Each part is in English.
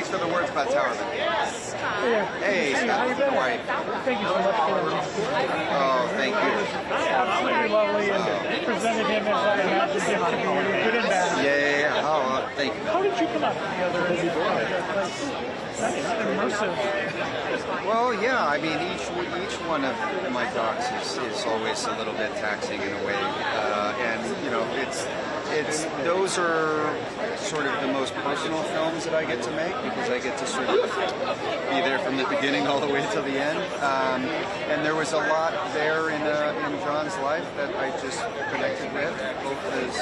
thanks for the words about Towerman. Hey, Scott. How are you? Thank you so much for Oh, thank you. absolutely lovely and presented him as I imagine him to be good and bad. Yeah. Oh, thank you. How did you come up together as a project? That's immersive. Well, yeah. I mean, each one of my docs is always a little bit taxing in a way, and you know, those are sort of the most personal films that I get to make because I get to sort of be there from the beginning all the way till the end. And there was a lot there in John's life that I just connected with, both as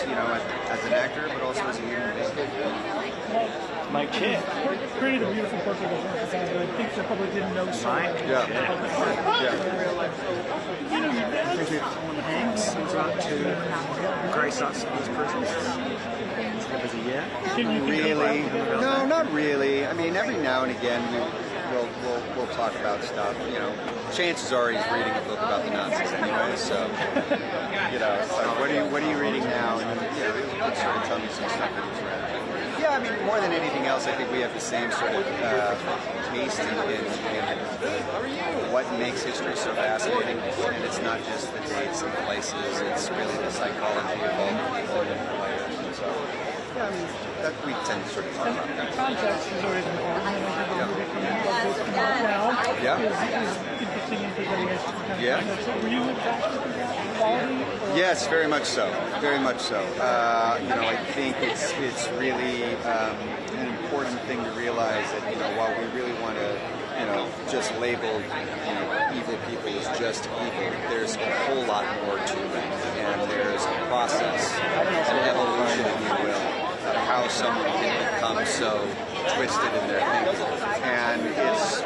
as an actor, but also as a human being. Mike Chick created a beautiful portrait of Russell Crowe, but I think the public didn't know so much. Yeah. I think it's Hanks is up to grace us with his presence every year. Really? No, not really. I mean, every now and again we'll talk about stuff. You know, chances are he's reading a book about the Nazis anyway. So it's like, what are you reading now? And he'll sort of tell me some stuff that he's read. Yeah, I mean, more than anything else, I think we have the same sort of taste in what makes history so fascinating. And it's not just the dates and places; it's really the psychology of all the people in the players. So, yeah, I mean, that we tend to sort of talk about that. Context is always important. And I think the movie coming out now is interesting in presenting us. Yeah. Were you impressed with the quality? Yes, very much so. Very much so. I think it's really an important thing to realize that while we really want to just label evil people as just evil, there's a whole lot more to it, and there's a process, an evolution, if you will, of how someone can become so twisted in their thinking, and it's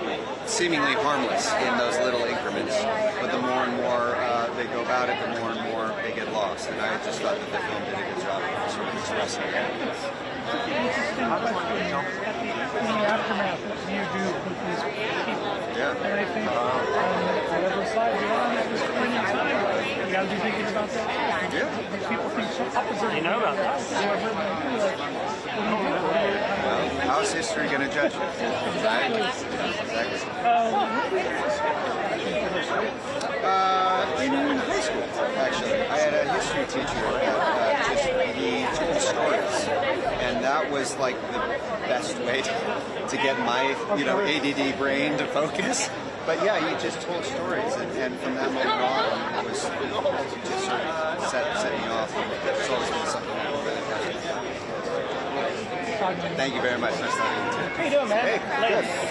seemingly harmless in those little increments, but the more and more they go about it, the more and more they get lost. And I just thought that the film did a good job of sort of expressing that. In the aftermath, what do you do with these people? Yeah. And I think whatever side you're on at this point in time, you got to be thinking about that. Yeah. These people think so opposite. You know about that. Well, how's history going to judge you? Exactly. In high school, actually, I had a history teacher that he told stories, and that was like the best way to get my ADD brain to focus. But yeah, he just told stories, and from that moment on, it just sort of set me off. It's always been something that I'm really passionate about. Thank you very much. Nice talking to you. How you doing, man? Hey,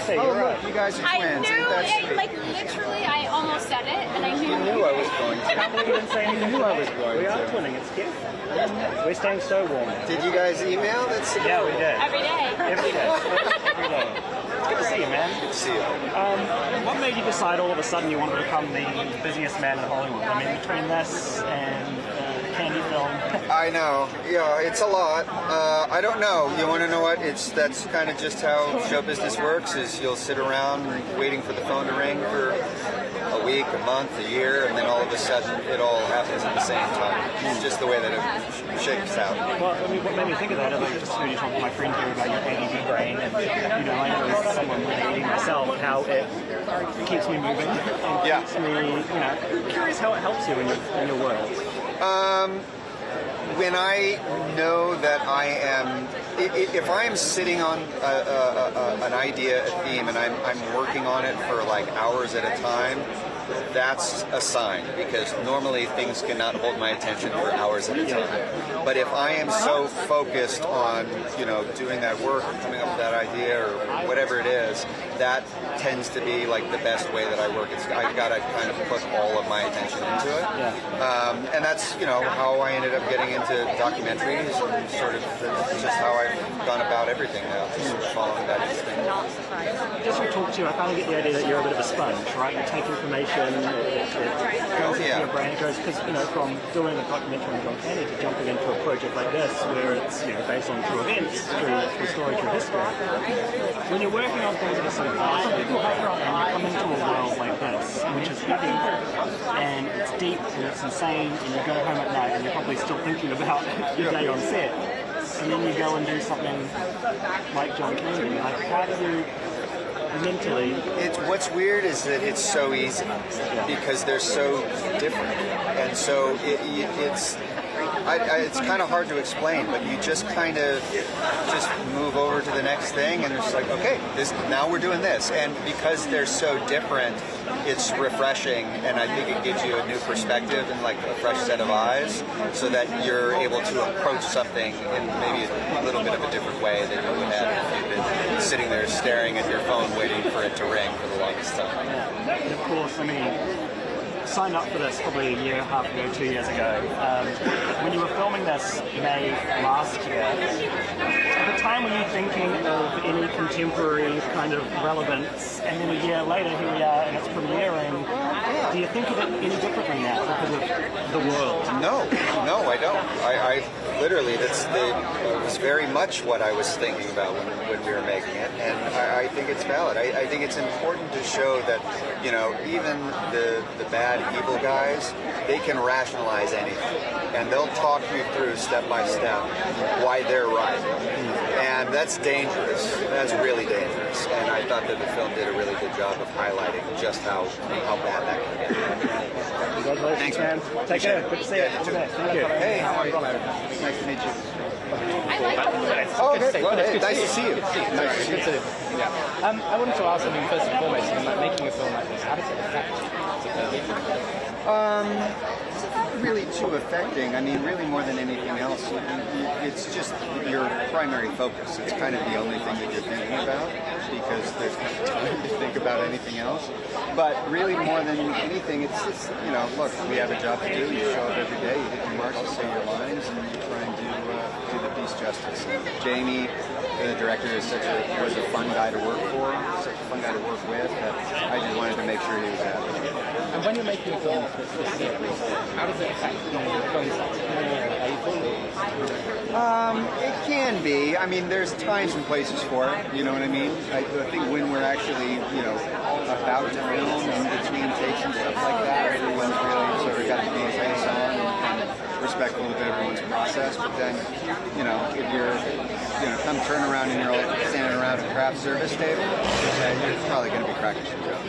good. Oh, look, you guys are I twins. knew Ain't that it, sweet? like literally, I almost said it, and I knew. You knew I was going to. You didn't say anything. You knew I was going We are to. twinning, it's cute. We're staying so warm. Did you guys email? Yeah, we did. Every day. Every day. Every day. It's good to see you, man. Good to see you. What made you decide all of a sudden you wanted to become the busiest man in Hollywood? I mean, between this and the candy film. I know. Yeah, it's a lot. I don't know. You want to know what? That's kind of just how show business works. Is you'll sit around waiting for the phone to ring for a week, a month, a year, and then all of a sudden it all happens at the same time. It's just the way that it shakes out. Well, I mean, what made me think of that is I just heard you talking to my friend here about your ADD brain, and I know as someone with ADD myself, how it keeps me moving and keeps me, curious how it helps you in your world. When I know that I am, if I am sitting on an idea, a theme, and I'm working on it for like hours at a time, that's a sign, because normally things cannot hold my attention for hours at a time. But if I am so focused on, doing that work or coming up with that idea or whatever it is, that tends to be like the best way that I work. I've got to kind of put all of my attention into it. Yeah. And that's, how I ended up getting into documentaries, and sort of that's just how I've gone about everything now, just sort of following that instinct. Just from talking to you, I finally get the idea that you're a bit of a sponge, right? You take information, it goes into your brain, it goes, because, from doing a documentary on John Candy to jumping into a project like this, where it's, based on true events, true story, true history. When you're working on things that are so vast, and you come into a world like this, which is heavy, and it's deep, and it's insane, and you go home at night, and you're probably still thinking about your day on set. and then you go and do something like John Kennedy. Like, how do you mentally? What's weird is that it's so easy because they're so different, and so it's kind of hard to explain. But you just kind of just move over to the next thing, and it's like, okay, now we're doing this, and because they're so different, it's refreshing, and I think it gives you a new perspective and like a fresh set of eyes, so that you're able to approach something in maybe a little bit of a different way than you would have if you've been sitting there staring at your phone waiting for it to ring for the longest time. And of course, I mean, signed up for this probably a year and a half ago, 2 years ago. When you were filming this May last year, at the time were you thinking of any contemporary kind of relevance? And then a year later, here we are, and it's premiering. Do you think of it any differently now because of the world? No, I don't. I literally, it was very much what I was thinking about when we were making it, and I think it's valid. I think it's important to show that, you know, even the bad, evil guys, they can rationalize anything, and they'll talk you through step by step why they're right, and that's dangerous. That's really dangerous, and I thought that the film did a really good job of highlighting just how bad that can get. Congratulations, Thanks, man. Take care. Good to see you. Yeah, you too. Thank you. Hey, how are you? Nice to meet you. I like the Oh, okay. Well, hey, nice to see you. Nice to see you. Yeah. I wanted to ask, I mean, first and foremost, like making a film like this, how does it affect you? It's not really too affecting. I mean, really more than anything else, it's just your primary focus. It's kind of the only thing that you're thinking about because there's no time to think about anything else. But really more than anything, it's just, you know, look, we have a job to do. You show up every day, you hit your marks, you say your lines, and you try and do the piece justice. Jamie, the director, was a fun guy to work for, such a fun guy to work with, that I just wanted to make sure he was happy. And when you're making a film for this series, how does it affect the film set? Are you feeling It can be. I mean, there's times and places for it. You know what I mean? I think when we're actually, you know, about to film in between takes and stuff like that, everyone's really sort of got a game face on and respectful of everyone's process. But then, you know, if you're, you know, come turn around and you're all standing around a craft service table, you're probably going to be cracking some jokes.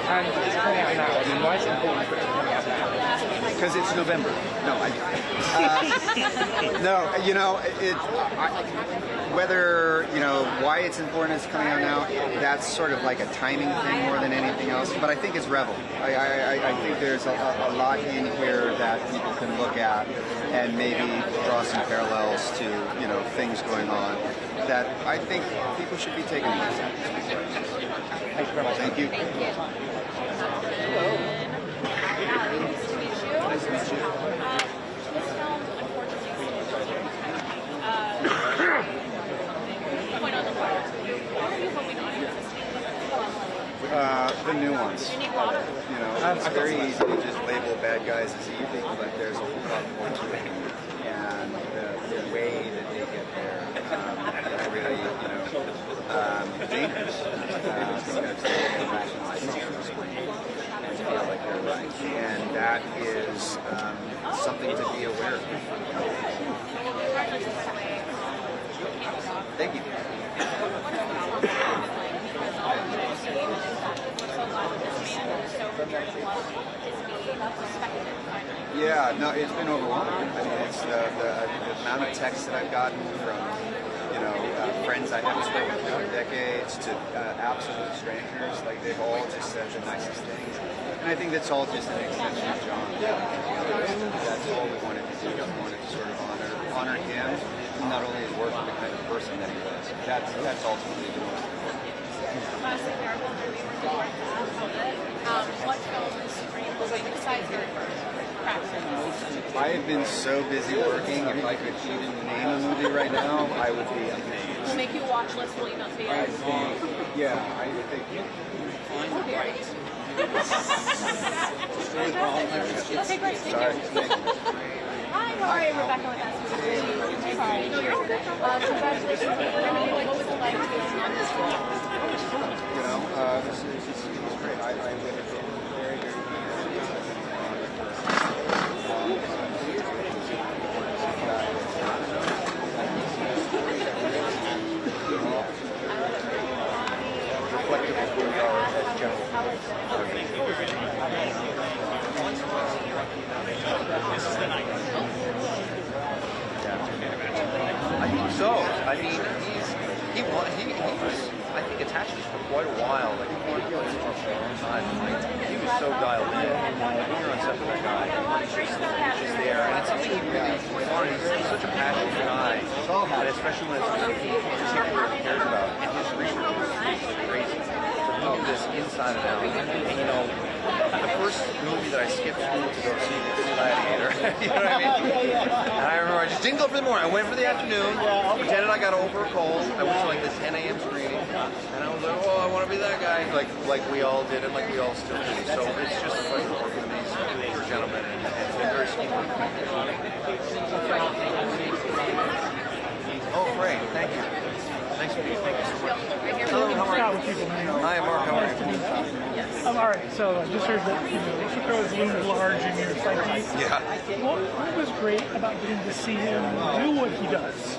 And it's coming out now. I mean, why is it important for it to come out now? Because it's November. No, no, you know, whether, you know, why it's important it's coming out now, that's sort of like a timing thing more than anything else. But I think it's Rebel. I think there's a lot in here that people can look at and maybe draw some parallels to, you know, things going on that I think people should be taking into consideration. Thank you very much. Thank you. Hello. Nice to meet you. This film, unfortunately, point on the part. What are you hoping audiences take? The nuance. You need water? You know, it's very easy to just label bad guys as evil, but there's a whole lot more to it. And the way that they get there is really, you know, dangerous. Because they rationalize things and feel like they're right. And that is something to be aware of. Thank you. Yeah, no, it's been overwhelming. I mean, it's the amount of texts that I've gotten from, you know, friends I haven't spoken to in decades to absolute strangers. Like, they've all just said the nicest things. And I think that's all just an extension of John. That's all we wanted to do. We wanted to sort of honor him, not only his work, but the kind of person that he was. That's ultimately the most important. What films are you hoping besides your practice? I have been so busy working. If I could even name a movie right now, I would be amazed. Will make you watch list, will you not see it? Yeah, I think. Okay, great. Thank Sorry. you. Hi, how are you? Rebecca with us. Sorry. No, you're good. Congratulations. What was it like to be on this film? You know, this is great. I would have been very, very I think so. I mean, he was, I think, attached to us for quite a while. Like, he wanted to play for a long time. Like, he was so dialed in. When you're on set with that guy, he's just there. And it's something he really wanted. He's such a passionate guy. And especially when it's something he particularly cares about. And his research is crazy. To know this inside and out. And, you know, the first movie that I skipped school to go see was Gladiator. You know what I mean? And I remember I just didn't go for the morning. I went for the afternoon. Pretended I got over a cold. I went to like this 10 a.m. screening, and I was like, "Oh, I want to be that guy," like we all did, and like we all still do. So it's just a pleasure working with these gentlemen, and they're very skilled. Oh, great! Thank you. Thanks for being. Thank you so much. Hello, how are you? Hi, Mark. How are you? I'm all right. So I just heard that Russell Crowe is a little large in your psyche. Yeah. What was great about getting to see him do what he does?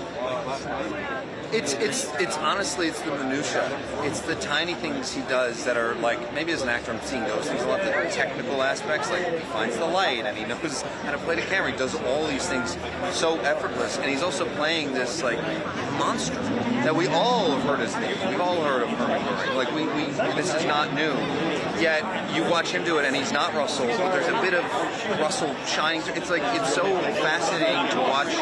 It's honestly, it's the minutia. It's the tiny things he does that are like, maybe as an actor I'm seeing those things, a lot of the technical aspects, like he finds the light and he knows how to play the camera. He does all these things so effortless, and he's also playing this like monster that we all have heard his name. We've all heard of Nuremberg. Like we this is not new. Yet you watch him do it, and he's not Russell, but there's a bit of Russell shining through. It's like, it's so fascinating to watch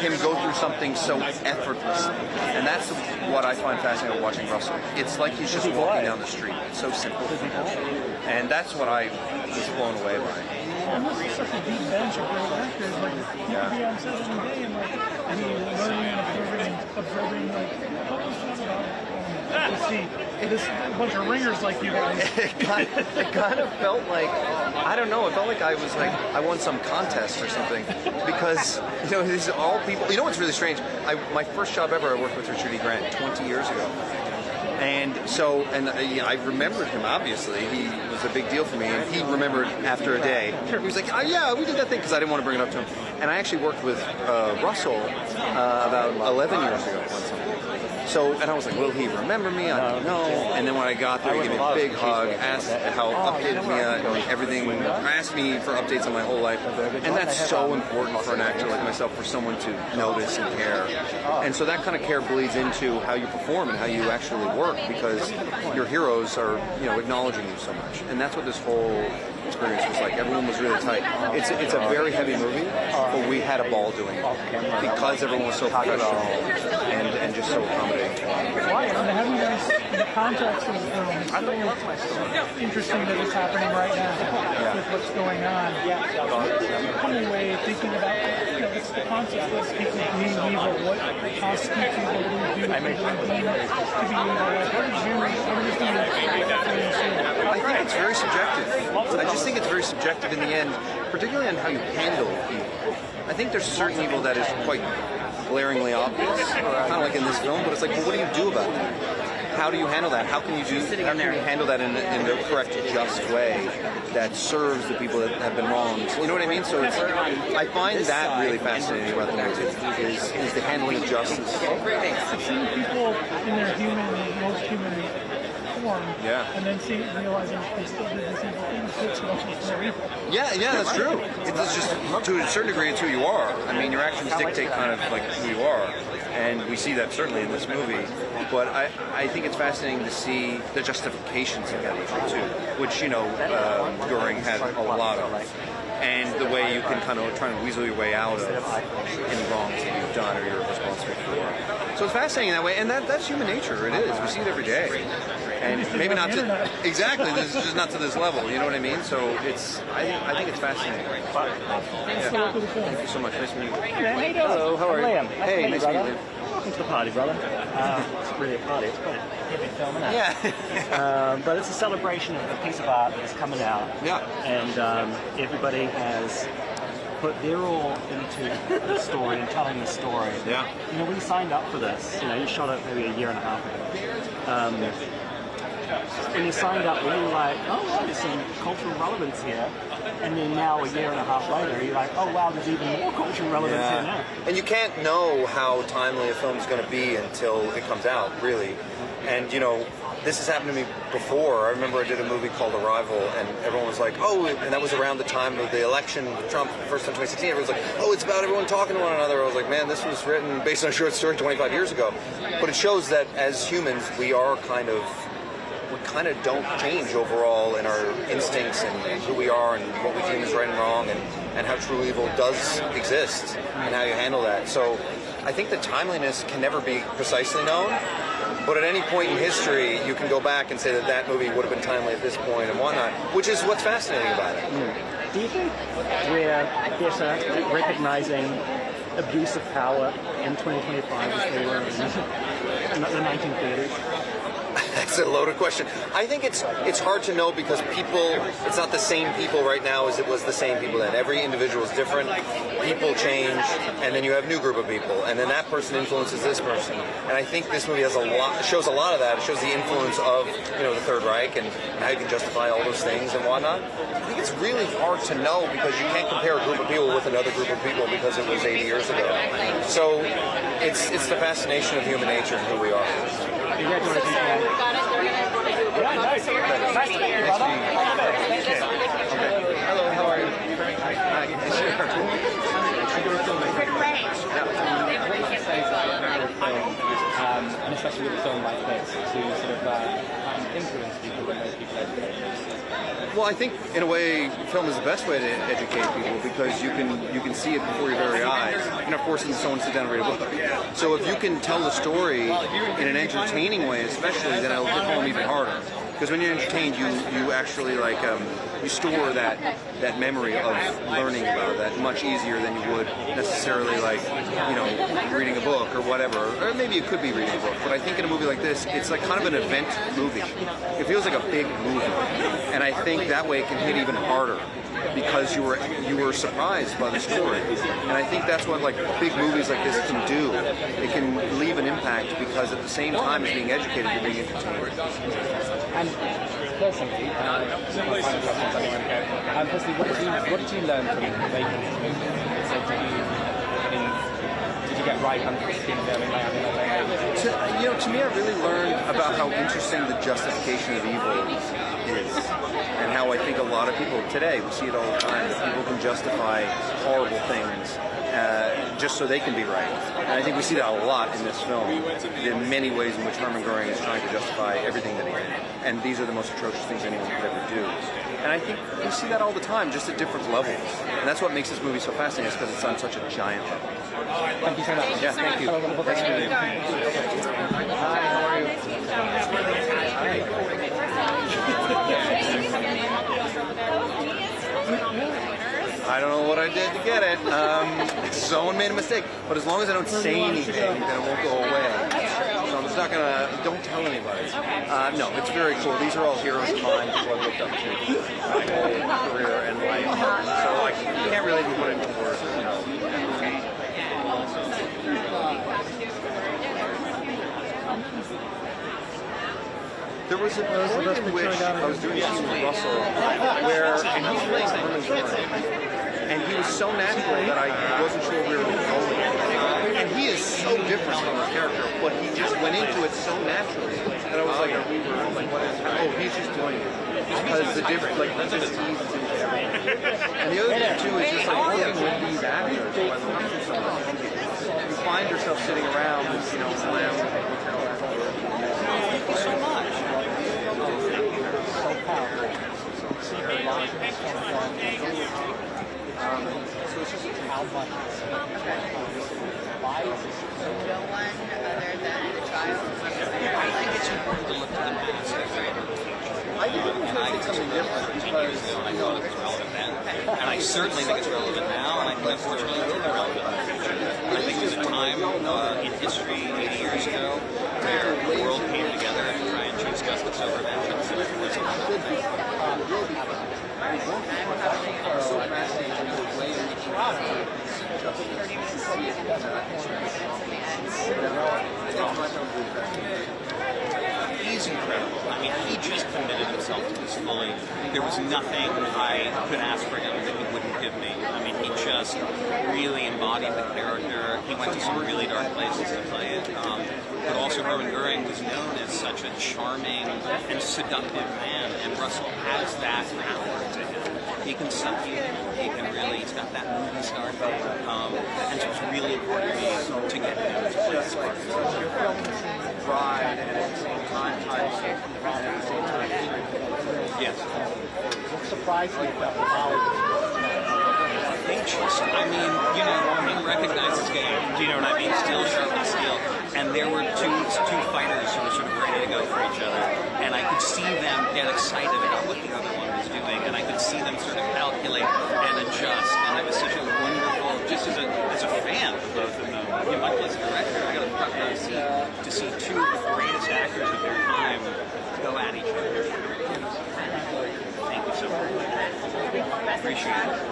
him go through something so effortless. And that's what I find fascinating about watching Russell. It's like he's just walking down the street. It's so simple. And that's what I was blown away by. And this is such a deep bench of great actors. Like, you could be on set every day and learning and observing like, what was fun about it? To see this bunch of ringers like you guys. It kind of felt like, I don't know, it felt like I was like, I won some contest or something, because, these are all people, what's really strange, my first job ever, I worked with Richard E. Grant 20 years ago. And so, I remembered him, obviously. He was a big deal for me, and he remembered after a day. He was like, oh yeah, we did that thing, because I didn't want to bring it up to him. And I actually worked with Russell about 11 years ago one time. So, and I was like, will he remember me? I don't know. And then when I got there, he gave me a big hug, asked how updated me on everything, asked me for updates on my whole life. And that's so important for an actor like myself, for someone to notice and care. And so that kind of care bleeds into how you perform and how you actually work, because your heroes are, acknowledging you so much. And that's what this whole experience was like. Everyone was really tight. It's a very heavy movie, but we had a ball doing it because everyone was so professional and just so accommodating. And having guys in the context of the film, it's interesting that it's happening right now with what's going on. You come away thinking about it's the concept of people being evil, what constitutes evil, what do we do to be evil? I think it's very subjective. I just think it's very subjective in the end, particularly on how you handle evil. I think there's certain evil that is quite glaringly obvious, kind of like in this film, but it's like, well, what do you do about that? How do you handle that? How can you handle that in the correct, just way that serves the people that have been wronged? You know what I mean? So I find that really fascinating about the activity is the handling of justice. Seeing people in their most human form, and then realizing they still did this evil thing, it's much more evil. Yeah, that's true. It's just, to a certain degree, it's who you are. I mean, your actions dictate kind of like who you are, and we see that certainly in this movie. But I think it's fascinating to see the justifications of that evil too, which Goering had a lot of, and the way you can kind of try and weasel your way out of any wrongs that you've done or you're responsible for. So it's fascinating that way, and that's human nature. It is. We see it every day. And maybe not to exactly. This is just not to this level. You know what I mean? So I think it's fascinating. Yeah. Thank you so much. Nice to meet you. Hello, how are you? Liam. Hey, nice to meet you. Welcome to the party, brother. It's really a party. It's quite a heavy film, isn't it? Yeah. But it's a celebration of a piece of art that's coming out. Yeah. And everybody has put their all into the story and telling the story. Yeah. We signed up for this. You shot it maybe a year and a half ago. When you signed up, you were like, oh, wow, there's some cultural relevance here. And then now, a year and a half later, you're like, oh, wow, there's even more cultural relevance here now. And you can't know how timely a film is going to be until it comes out, really. And, this has happened to me before. I remember I did a movie called Arrival, and everyone was like, oh, and that was around the time of the election with Trump, first time 2016. Everyone was like, oh, it's about everyone talking to one another. I was like, man, this was written based on a short story 25 years ago. But it shows that as humans, we kind of don't change overall in our instincts and who we are and what we deem as right and wrong and how true evil does exist and how you handle that. So I think the timeliness can never be precisely known, but at any point in history you can go back and say that that movie would have been timely at this point and whatnot, which is what's fascinating about it. Do you think we're better at recognizing abuse of power in 2025 as they were in the 1930s? That's a loaded question. I think it's hard to know because it's not the same people right now as it was the same people then. Every individual is different. People change, and then you have a new group of people, and then that person influences this person. And I think this movie shows a lot of that. It shows the influence of the Third Reich and how you can justify all those things and whatnot. I think it's really hard to know because you can't compare a group of people with another group of people because it was 80 years ago. So it's the fascination of human nature and who we are. Congratulations, man. Hello, how are you? And especially with a film like this, to sort of influence people and make people educated. Well, I think in a way, film is the best way to educate people because you can see it before your very eyes. You're not forcing someone to sit down and read a book. So if you can tell the story in an entertaining way, especially, then it'll hit home even harder. Because when you're entertained, you actually you store that memory of learning about that much easier than you would necessarily reading a book or whatever. Or maybe it could be reading a book. But I think in a movie like this, it's like kind of an event movie. It feels like a big movie, and I think that way it can hit even harder because you were surprised by the story. And I think that's what big movies like this can do. It can leave an impact because at the same time as being educated, you're being entertained. And personally, what did you learn from making this movie? So did you get right under the skin of it? To me, I really learned about how interesting the justification of evil is, and how I think a lot of people today, we see it all the time, that people can justify horrible things just so they can be right. And I think we see that a lot in this film, in many ways in which Hermann Goering is trying to justify everything that he did. And these are the most atrocious things anyone could ever do. And I think we see that all the time, just at different levels. And that's what makes this movie so fascinating, is because it's on such a giant level. Thank you so much. Yeah, thank you. Thanks for being here. Hi, how are you? I don't know what I did to get it. Someone made a mistake. But as long as I don't say anything, then it won't go away. So I'm just not going to... Don't tell anybody. No, it's very cool. These are all heroes of mine, people I looked up to my whole career and life. So I can't really put it into words, There was a point in which I was doing a scene with Russell where, and he's playing Hermann Goering, and he was so natural that I wasn't sure we were going. And he is so different from the character, but he just went into it so naturally that I was like, he's just doing it. Because the difference, he just eases into everything. And the other thing too is just working with these actors. You find yourself sitting around, slammed with hotel actors. Thank you so much. So it's just how much why is this no one other than the child? I think it's important to look to the past. I think it was something different because I know it's relevant then, and I certainly think it's relevant now, and I think unfortunately it will be relevant in the future. I think there's a time in history 80 years ago where the world came together to try and choose justice over vengeance, and it was a good thing. So fascinating the way in which he's incredible. I mean, he just committed himself to this fully. There was nothing I could ask for him that he wouldn't give me. I mean, he just really embodied the character. He went to some really dark places to play it. But also, Herman Goering was known as such a charming and seductive man, and Russell has that power to him. He can suck you in. He can really, he's got that movie star thing. And so it's really important to me to get him to play this part. Bride and at the same time at the same time. Yes. What surprised you about the Hollywood? I mean, you know, he recognized his game. Do you know what I mean? Still sharp as steel. And there were two fighters who were sort of ready to go for each other. And I could see them get excited about what the other one was doing. And I could see them sort of calculate and adjust. And it was such a wonderful, just as a fan of both of them, you know, much less a director, I got a front row seat to see two of the greatest actors of their time go at each other. Thank you so much. Appreciate it.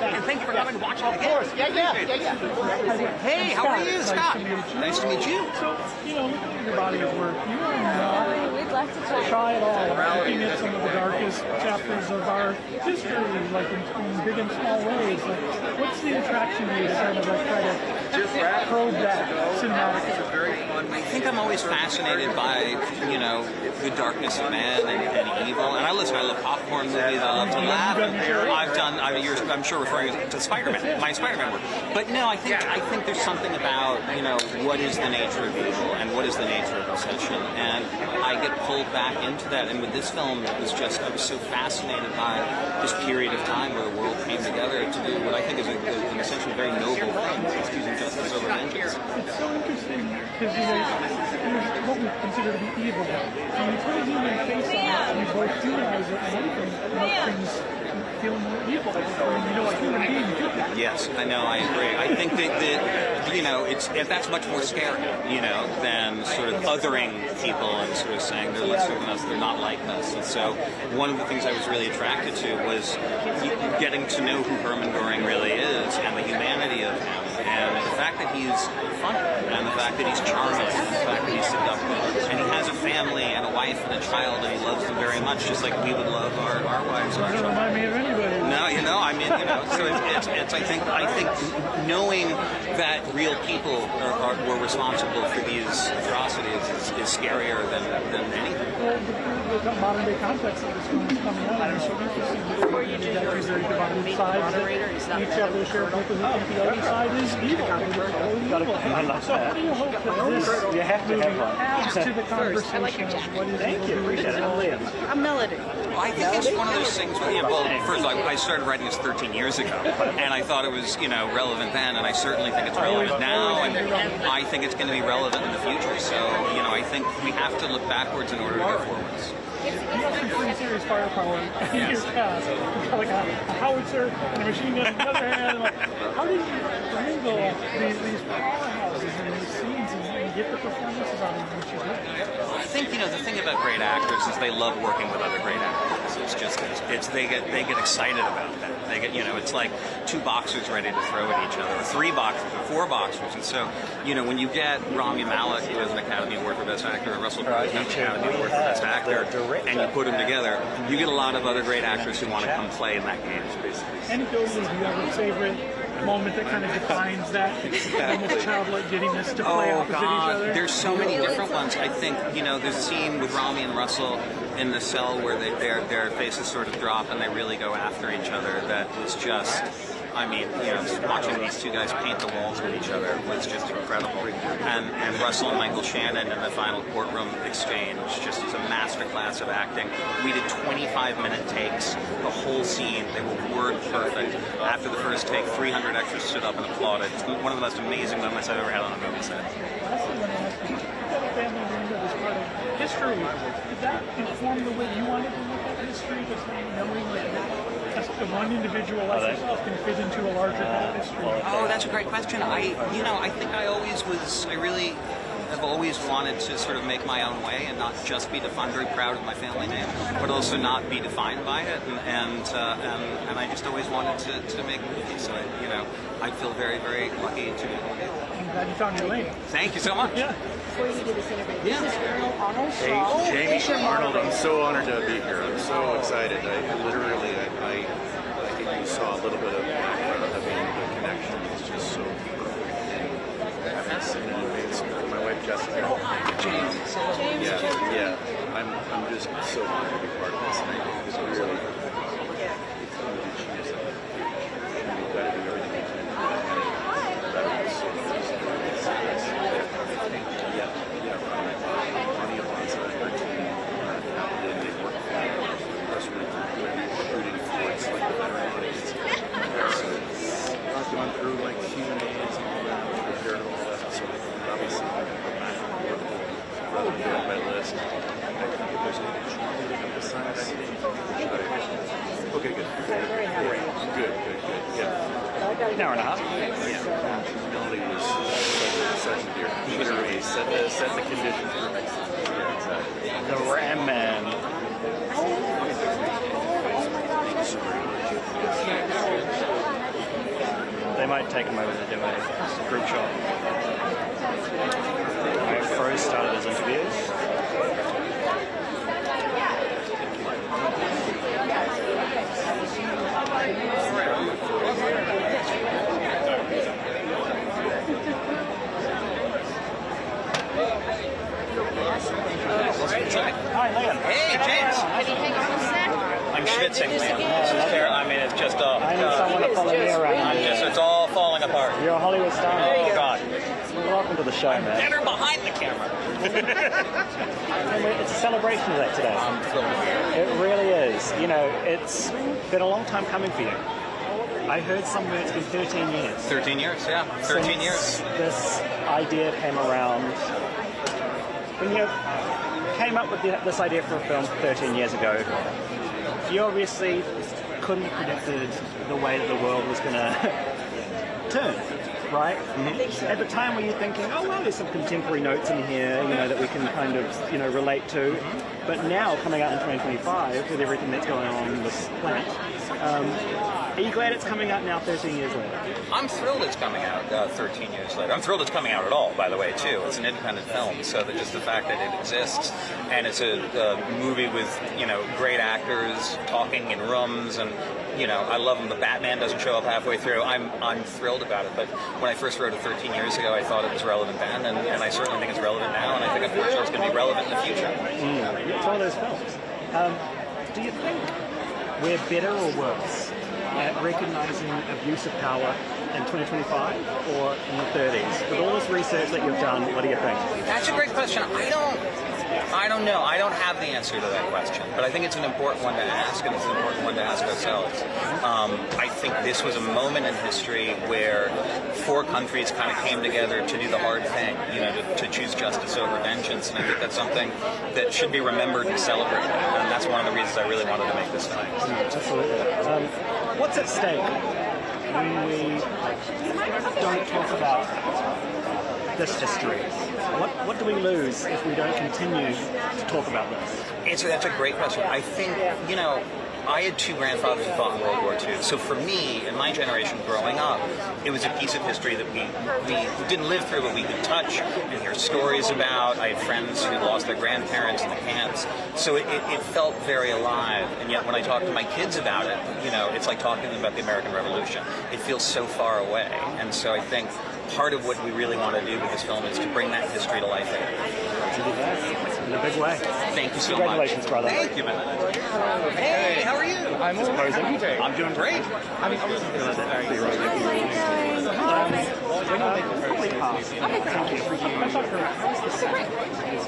And thank you for coming to watch all the games. Of course, yeah. Hey, how are you, Scott? Nice to meet you. So, you know, looking at your body of work, you are We'd love to shy at all, looking at some of the darkest chapters of our history, like in big and small ways. Like, what's the attraction to you to kind of like try to probe that cinematically? I think I'm always fascinated by, you know, the darkness of man and evil. And I love popcorn movies. I love to laugh. I'm sure referring to Spider-Man, my Spider-Man work. But no, I think there's something about, you know, what is the nature of evil and what is the nature of obsession. And I get pulled back into that. And with this film, it was just, I was so fascinated by this period of time where the world came together to do what I think is an essentially very noble thing. It's using justice over vengeance. It's so interesting because there's what we consider to be evil. And you put a human face on it, you both humanize it, and make things feel more evil. I mean, you know, a human being do that. Yes, I know, I agree. I think that you know, that's much more scary, you know, than sort of othering people and sort of saying they're lesser than us, they're not like us. And so one of the things I was really attracted to was getting to know who Herman Goering really is and the humanity of him. And the fact that he's funny, and the fact that he's charming, and the fact that he's seductive, and he has a family and a wife and a child, and he loves them very much, just like we would love our wives and our Doesn't children. remind me of anybody. No, you know, I mean, you know, so it's I think knowing that real people were responsible for these atrocities is scarier than anything. Well, the modern day context of this film is coming out, and it's so interesting that these very divided sides that each have their share of people who think the other side is evil. So how do you hope that this movie adds to the conversation of what is evil? I'm Melody. Well, I think it's one of those things where, you know, well, first of all, I started writing this 13 years ago, and I thought it was, you know, relevant then, and I certainly think it's relevant now, and I think it's going to be relevant in the future. So, you know, I think we have to look backwards in order to go forwards. You have some pretty serious firepower in your cast. Like a howitzer and a machine gun on the other hand. Like, how did you wrangle these powerhouses and these scenes and get the performances out of what you did? I think, you know, the thing about great actors is they love working with other great actors. It's just, they get excited about that. They get, you know, it's like two boxers ready to throw at each other, or three boxers, or four boxers. And so, you know, when you get Rami Malek, who has an Academy Award for Best Actor, and Russell Crowe, who has an Academy Award for Best Actor, and you put them together, you get a lot of other great actors who want to come play in that game, basically. Anecdotally, do you have a favorite moment that kind of defines that almost childlike giddiness to play opposite each other? There's so many different ones. I think, you know, there's a scene with Rami and Russell in the cell where their faces sort of drop and they really go after each other. That was just, I mean, you know, watching these two guys paint the walls with each other was just incredible. And Russell and Michael Shannon in the final courtroom exchange just is a masterclass of acting. We did 25-minute takes, the whole scene. They were word perfect. After the first take, 300 extras stood up and applauded. It's one of the most amazing moments I've ever had on a movie set. Family member as part of history. Did that inform the way you wanted to look at history? Just knowing that the one individual like yourself can fit into a larger history? Oh, that's a great question. I think I really have always wanted to sort of make my own way and not just be defined. I'm very proud of my family name, but also not be defined by it. And I just always wanted to make movies. So I feel very, very lucky to be able to do it. I'm glad you found your lane. Thank you so much. Yeah. Before you do this interview, this is Colonel Arnold Hey, Shaw. Jamie Arnold, I'm so honored to be here. I'm so excited. I think you saw a little bit of the connection. It's just so perfect. I haven't seen it. My wife Jessica. James. Yeah. I'm just so honored to be part of this. And I think it's really. We've got to do everything we can. I've gone through like Q&As and all that, prepared all that, so obviously I'm going to go back and look rather than on my list. I think if there's anything you want to emphasize, okay, good. Good. Yeah. An hour and a half. Melody was such a dear. Set the conditions for next time. Yeah, exactly. The Ram Man. They might take a moment to do a group shot. Crowe started his interviews. Hi, Liam. Hey, James. I'm schwitzing, man. This is terrible. I mean, it's just I need someone to follow me around. it's all falling apart. You're a Hollywood star. Oh, God. Welcome to the show, man. Better behind the camera. It's a celebration of that today. It really is. It's been a long time coming for you. I heard somewhere it's been 13 years. 13 years, yeah. 13 years. Since this idea came around. When you came up with this idea for a film 13 years ago, you obviously couldn't have predicted the way that the world was going to turn, right? Mm-hmm. At the time, were you thinking, oh, well, there's some contemporary notes in here, that we can kind of, relate to. But now, coming out in 2025, with everything that's going on this planet, are you glad it's coming out now 13 years later? I'm thrilled it's coming out 13 years later. I'm thrilled it's coming out at all, by the way, too. It's an independent film, so that just the fact that it exists, and it's a movie with, great actors talking in rooms, and, I love them. The Batman doesn't show up halfway through. I'm thrilled about it, but when I first wrote it 13 years ago, I thought it was relevant then, and I certainly think it's relevant now, and I think, unfortunately, it's going to be relevant in the future. It's one of those films. Do you think we're better or worse at recognizing abuse of power in 2025 or in the 30s? With all this research that you've done, what do you think? That's a great question. I don't know. I don't have the answer to that question, but I think it's an important one to ask, and it's an important one to ask ourselves. I think this was a moment in history where four countries kind of came together to do the hard thing, to choose justice over vengeance, and I think that's something that should be remembered and celebrated, and that's one of the reasons I really wanted to make this film. Absolutely. What's at stake when we don't talk about this history? What do we lose if we don't continue to talk about this? That's a great question. I think, I had two grandfathers who fought in World War II. So for me, in my generation growing up, it was a piece of history that we didn't live through, but we could touch and hear stories about. I had friends who lost their grandparents in the camps. So it felt very alive. And yet when I talk to my kids about it, it's like talking to them about the American Revolution. It feels so far away. And so I think part of what we really want to do with this film is to bring that history to life here. In a big way. Thank you so much. Congratulations, brother. Thank you, man. Hey, how are you? I'm Posing. I'm doing great. Probably pass. Thank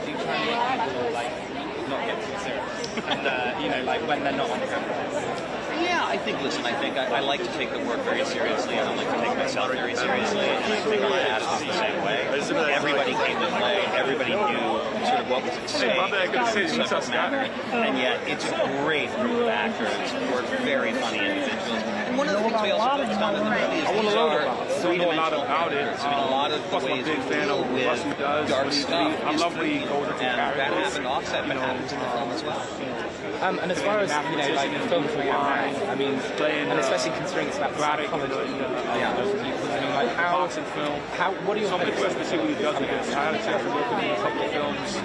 you. not get too serious. And, when they're not on camera. Yeah, I think I like to take the work very seriously, and I like to take myself very seriously, and I think my dad was the same way. Everybody came to play, everybody knew sort of what was at stake, subject matter, and yet it's a great group of actors who are very funny individuals. a lot of you might learn. I want to learn about it. I don't know a lot about it. A lot of Plus, I'm a big fan of what Russell does. dark stuff. I love when he goes into And that characters. happened offset, but happens in the film as well. And as far as like film for your mind, I mean, and especially considering it's about psychology. Like how what do you? Some of the questions see what he does with this. I had a chance to work with him in a couple of films.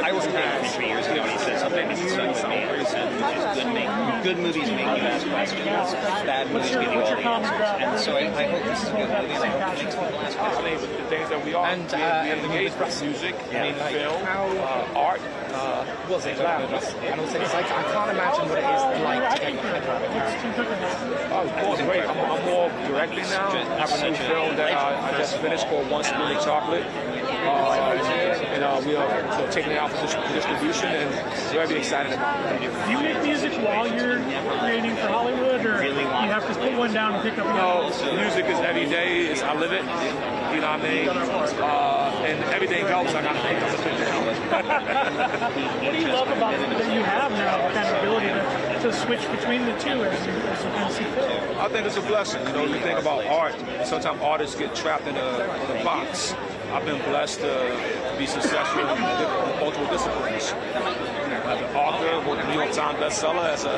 I worked with him 3 years ago, and he said something that he's so filmmakers and good movies make you ask questions. Bad movies give you all the answers. And so I hope this is a good movie, and I hope it makes people ask questions. The things that we are, and engage with music, film, art. Was it loud? I don't think it's like I can't imagine what it is like to get your head around it. Oh, of course, great. I'm more directing now. I have a new film that I just finished called One Spoon of Chocolate. And we are taking it out for distribution, and very excited about it. Do you make music while you're creating for Hollywood, or you have to put one down and pick up another? No, music is every day. I live it. You know what I mean? And everything else I got to pick up and put down. What do you love about it that you have now, the kind of ability to switch between the two as you kind of see fit? I think it's a blessing. You know, you think about art, sometimes artists get trapped in a box. I've been blessed to be successful in multiple disciplines. As an author, with a New York Times bestseller, as a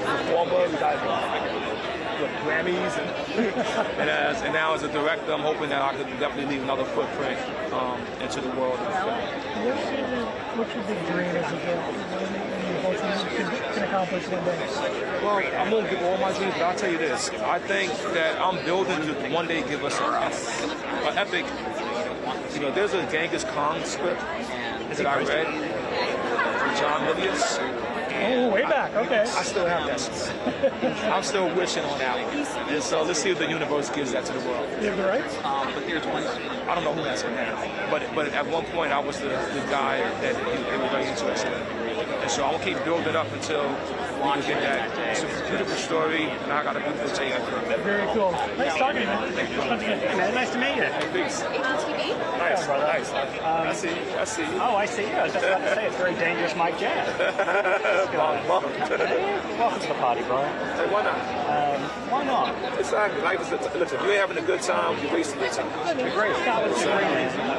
performer, we got Grammys, and now as a director, I'm hoping that I could definitely leave another footprint into the world of film. What's your big dream as a you can accomplish one day? Well, I'm going to give all my dreams, but I'll tell you this. I think that I'm building to one day give us an epic. You know, there's a Genghis Khan script that I read from John Milius. Oh, way back, okay. I still have that. I'm still wishing on that one. And so let's see if the universe gives that to the world. You have the rights? I don't know who has it now. But at one point, I was the guy that they were very interested in. And so I'm going to keep building it up until we can get that. It's a beautiful story, and I got a beautiful take on it. Very cool. Nice talking to you, man. Hey, man, nice to meet you. Peace. Nice, nice. I see you. Oh, I see you. I was just about to say, it's very dangerous, Mike Jazz. Welcome to the party, bro. Hey, why not? Why not? Exactly. Life is listen, if you ain't having a good time, you're wasting your time. Great.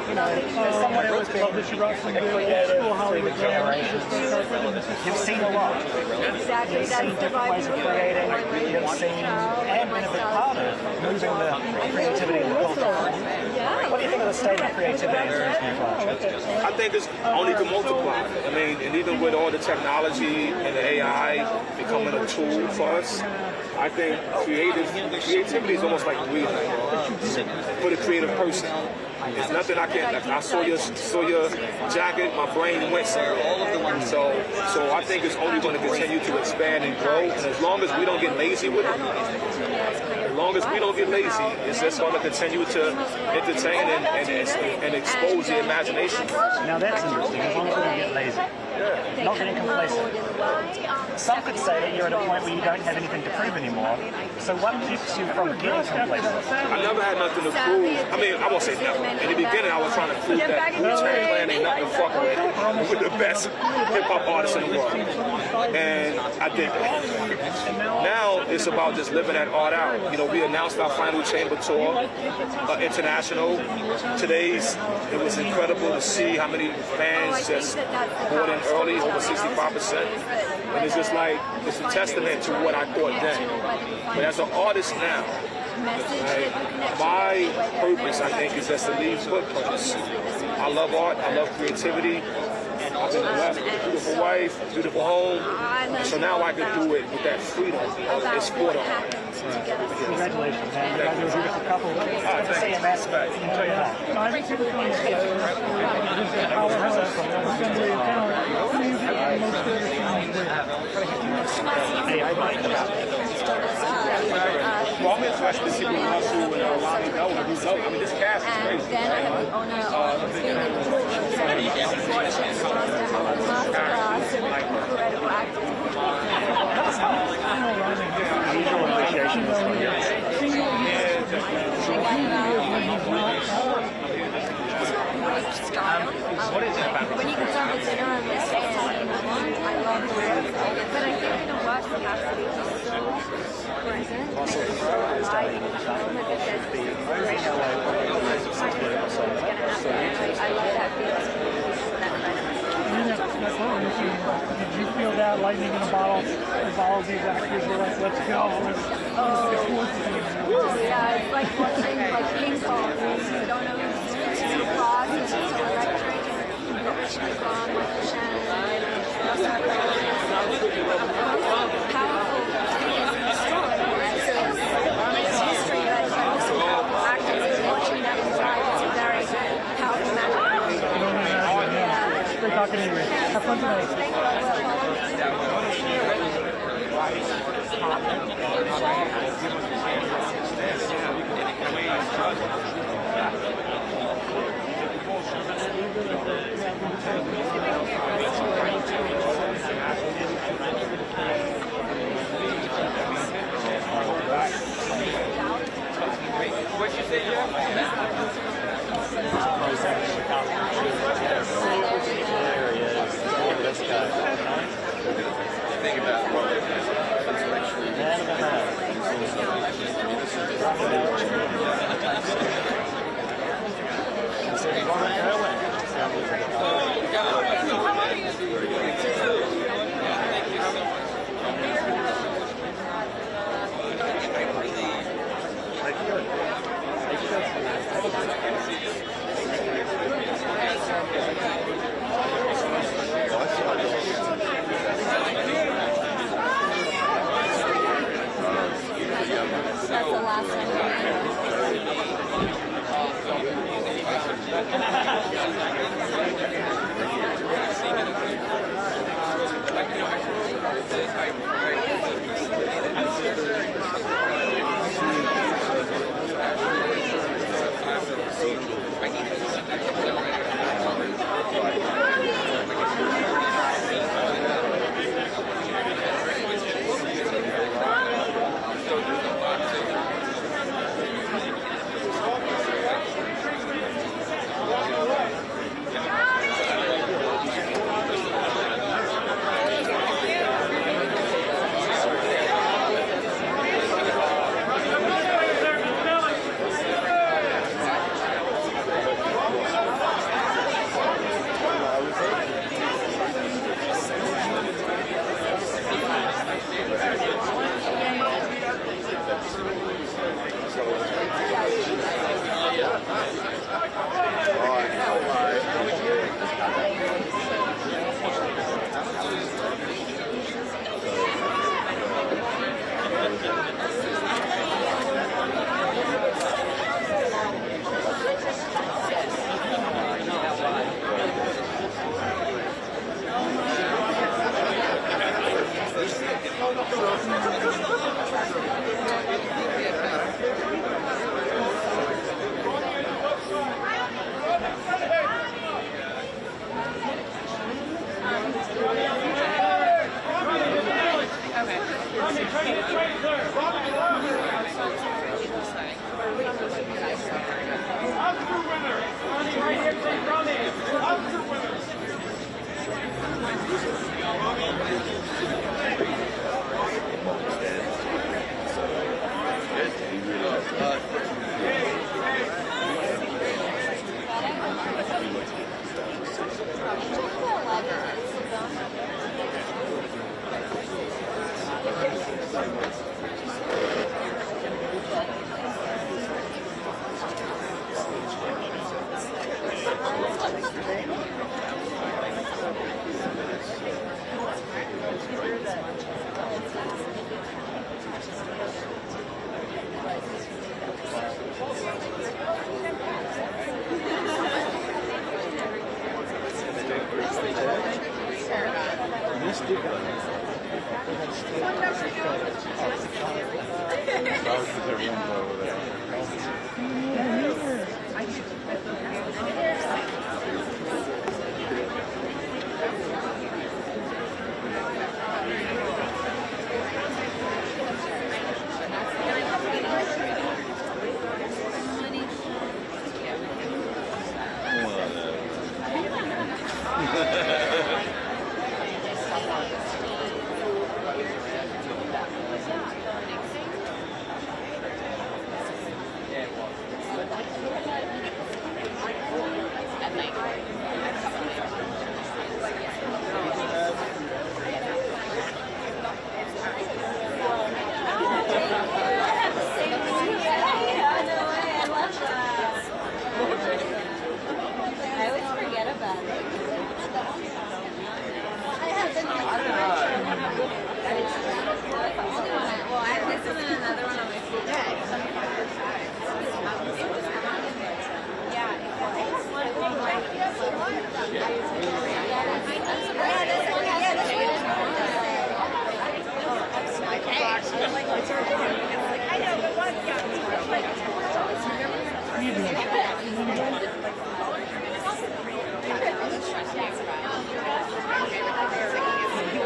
You know, someone who has been creative Hollywood generations. You've seen a lot. Exactly. You've seen different ways of creating. You've seen and been a big part of moving the creativity in the culture. What do you think of the state of creativity in this new project? I think it's only to multiply. I mean, and even with all the technology and the AI becoming a tool for us, I think creativity is almost like breathing for the creative person. It's nothing I can't. I saw your jacket. My brain went there. All of the ones. So I think it's only going to continue to expand and grow. And as long as we don't get lazy with it, it's just going to continue to entertain and expose the imagination. Now that's interesting. As long as we don't get lazy. Not getting complacent. Some could say that you're at a point where you don't have anything to prove anymore. So what keeps you from getting complacent? I never had nothing to prove. I mean, I won't say never. In the beginning, I was trying to prove that Wu-Tang Clan ain't nothing to fuck with. We're the best hip-hop artists in the world. And I did that. Now, it's about just living that art out. You know, we announced our final chamber tour, international. It was incredible to see how many fans just bought in early, over 65%. And it's just like, it's a testament to what I thought then. But as an artist now, my purpose, I think, is just to leave footprints. I love art, I love creativity. I've been blessed with a beautiful wife, a beautiful home. So now I can do it with that freedom of export art. Congratulations, man. You guys are a beautiful couple. Good to see you, man. Enjoy your time. I think people can say Well, I'm interested to see what Russell and Rami Malek do. I mean, this cast is crazy. Then I have the owner of incredible acting. Usual appreciation is from you. When you can start with dinner and this, I love capacity is still present. Russell Crowe is down in the chat. The only LA I love that feeling. Did you feel that lightning in a bottle as all these actors were like, let's go? Yeah, it's like watching like ping pong. You don't know who's too cross and it's so electric. And Richard Gone, like Shannon, and Russell Crowe. Powerful thing is the story. It's history that is also actors and watching that inside. It's a very powerful magic. Great talking to you. Have fun tonight. Thank What'd you say, Think about what that's the last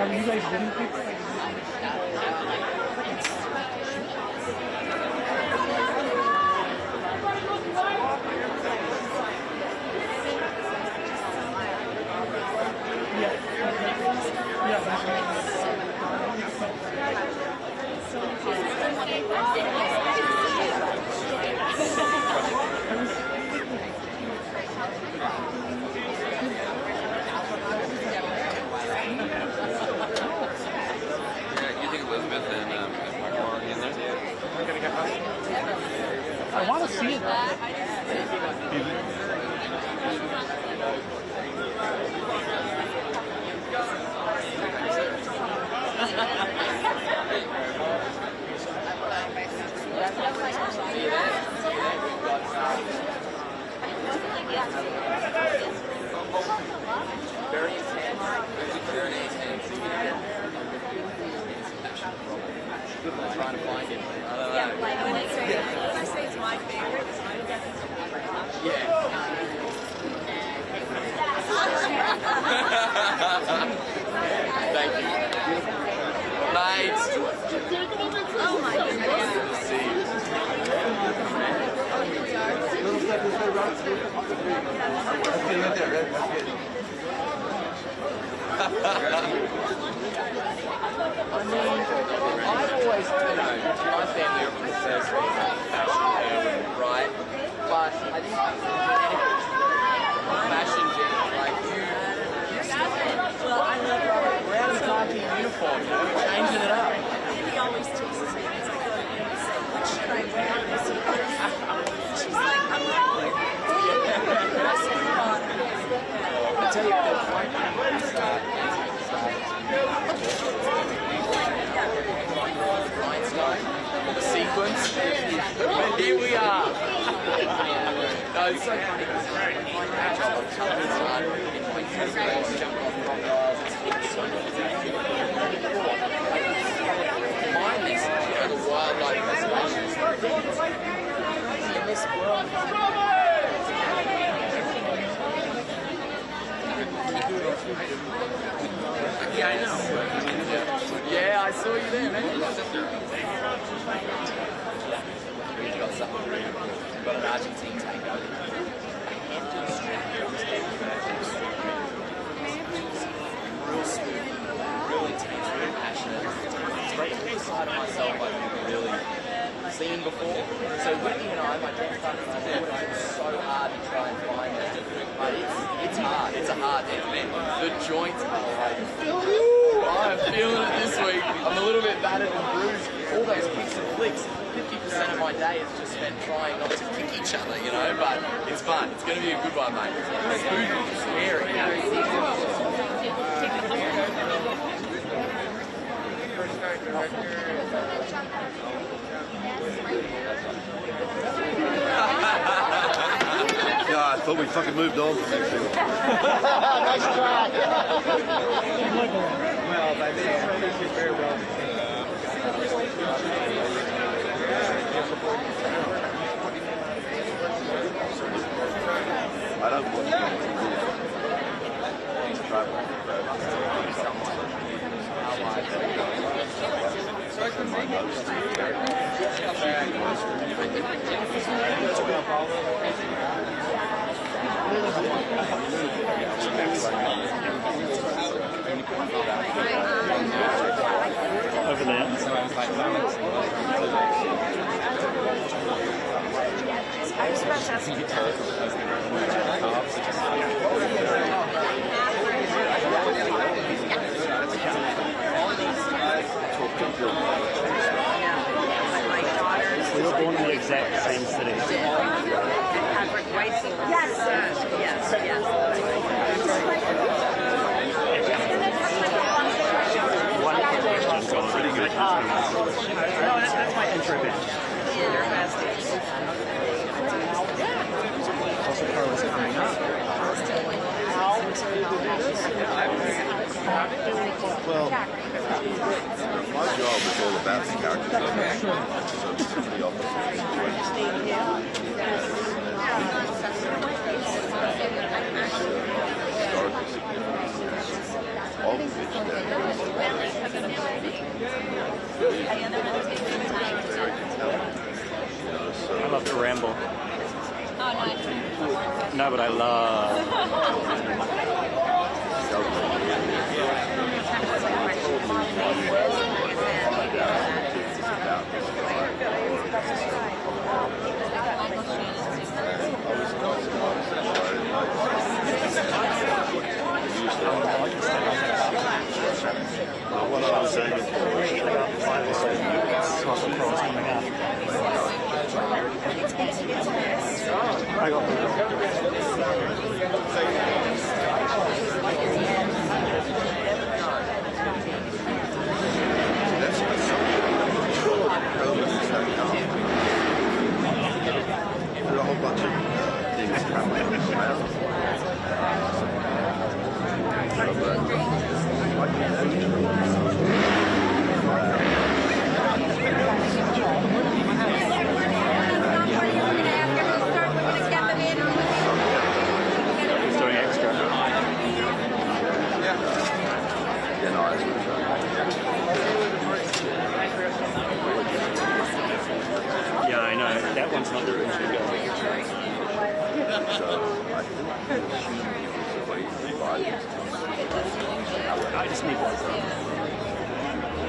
Have you guys been people? I want to see it. Very intense. Very intense. I'm trying to find it. Yeah, like when I say it's my favorite, it's my favorite. Yeah. Thank you. Mate. Oh my goodness. See you. I've always, my family are from the first fashion, right? But I think fashion gen, like we're out of khaki uniform, we're changing it up. He always teases me because I go to him and say, what should I wear this evening? She's like, I'm not like, I said, come on. I tell you what, the sequence, and here we are. No, it's so funny because mine is the wildlife reservations in this world. Yeah, I know. Yeah, I saw you there, man. We've got something. We've got an Argentine takeover. Hampton Street. Real smooth, real intense, real passionate. It's great to be a side of myself I've never really seen before. So Whitney and I, my dance partner and I, worked so hard to try and find it. But it's hard. It's a hard dance. The joints are like, I'm feeling it this week. I'm a little bit battered and bruised. All those kicks and flicks. 50% of my day is just spent trying not to kick each other, you know, but it's fun. It's going to be a good one, mate. Smooth and scary. Yeah, I thought we fucking moved on from there. Nice try. Well, by then, she's very well. I don't want to Over there. I was about to ask you. My daughters. We were born in the exact same city. Yes. One question. Pretty good. No, that's my intro bit. Russell Crowe is coming up. Well, my job is all about the characters. So this is the opposite situation. Historical significance of which that love to ramble. Oh, nice. No, but I love. What I was saying is In about 5 or so minutes, Russell Crowe's coming out. I got There's a whole bunch of things happening around. He's doing extra. Yeah, I know. That one's not the room to go. I just need one.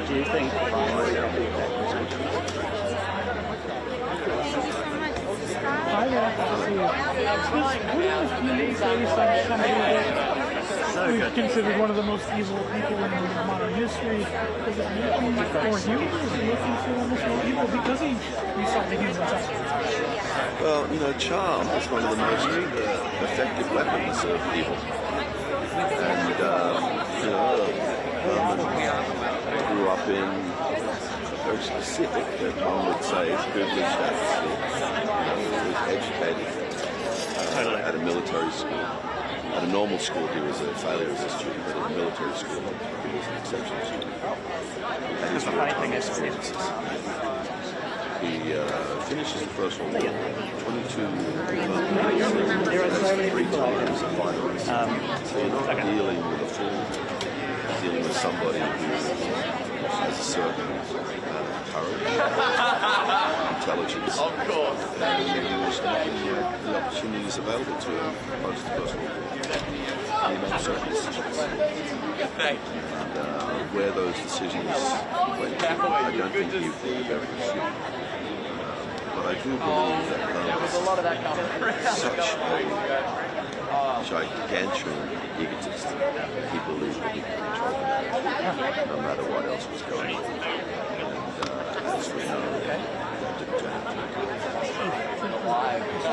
Do you think I would have to see it. so We've good? considered one of the most evil people in modern history. Is it looking for humans? Is he looking for almost more evil because he saw the human side? Well, charm is one of the most effective weapons of evil. And, I grew up in very specific, that one would say, privileged atmosphere. He was educated at a military school. At a normal school, he was a failure as a student, but at a military school, he was an exceptional student. And his wartime experiences. He finishes the First World War, 22 3 times a fighter. So you're not dealing with a fool, you're dealing with somebody who has a certain courage, intelligence, and he was looking at the opportunities available to him post the First World War. And he made certain decisions. And where those decisions went, I don't think he would ever pursue. But I do believe that such a gigantuan egotist, he believed that he could control him, no matter what else was going on. And as we know, it didn't turn out to be.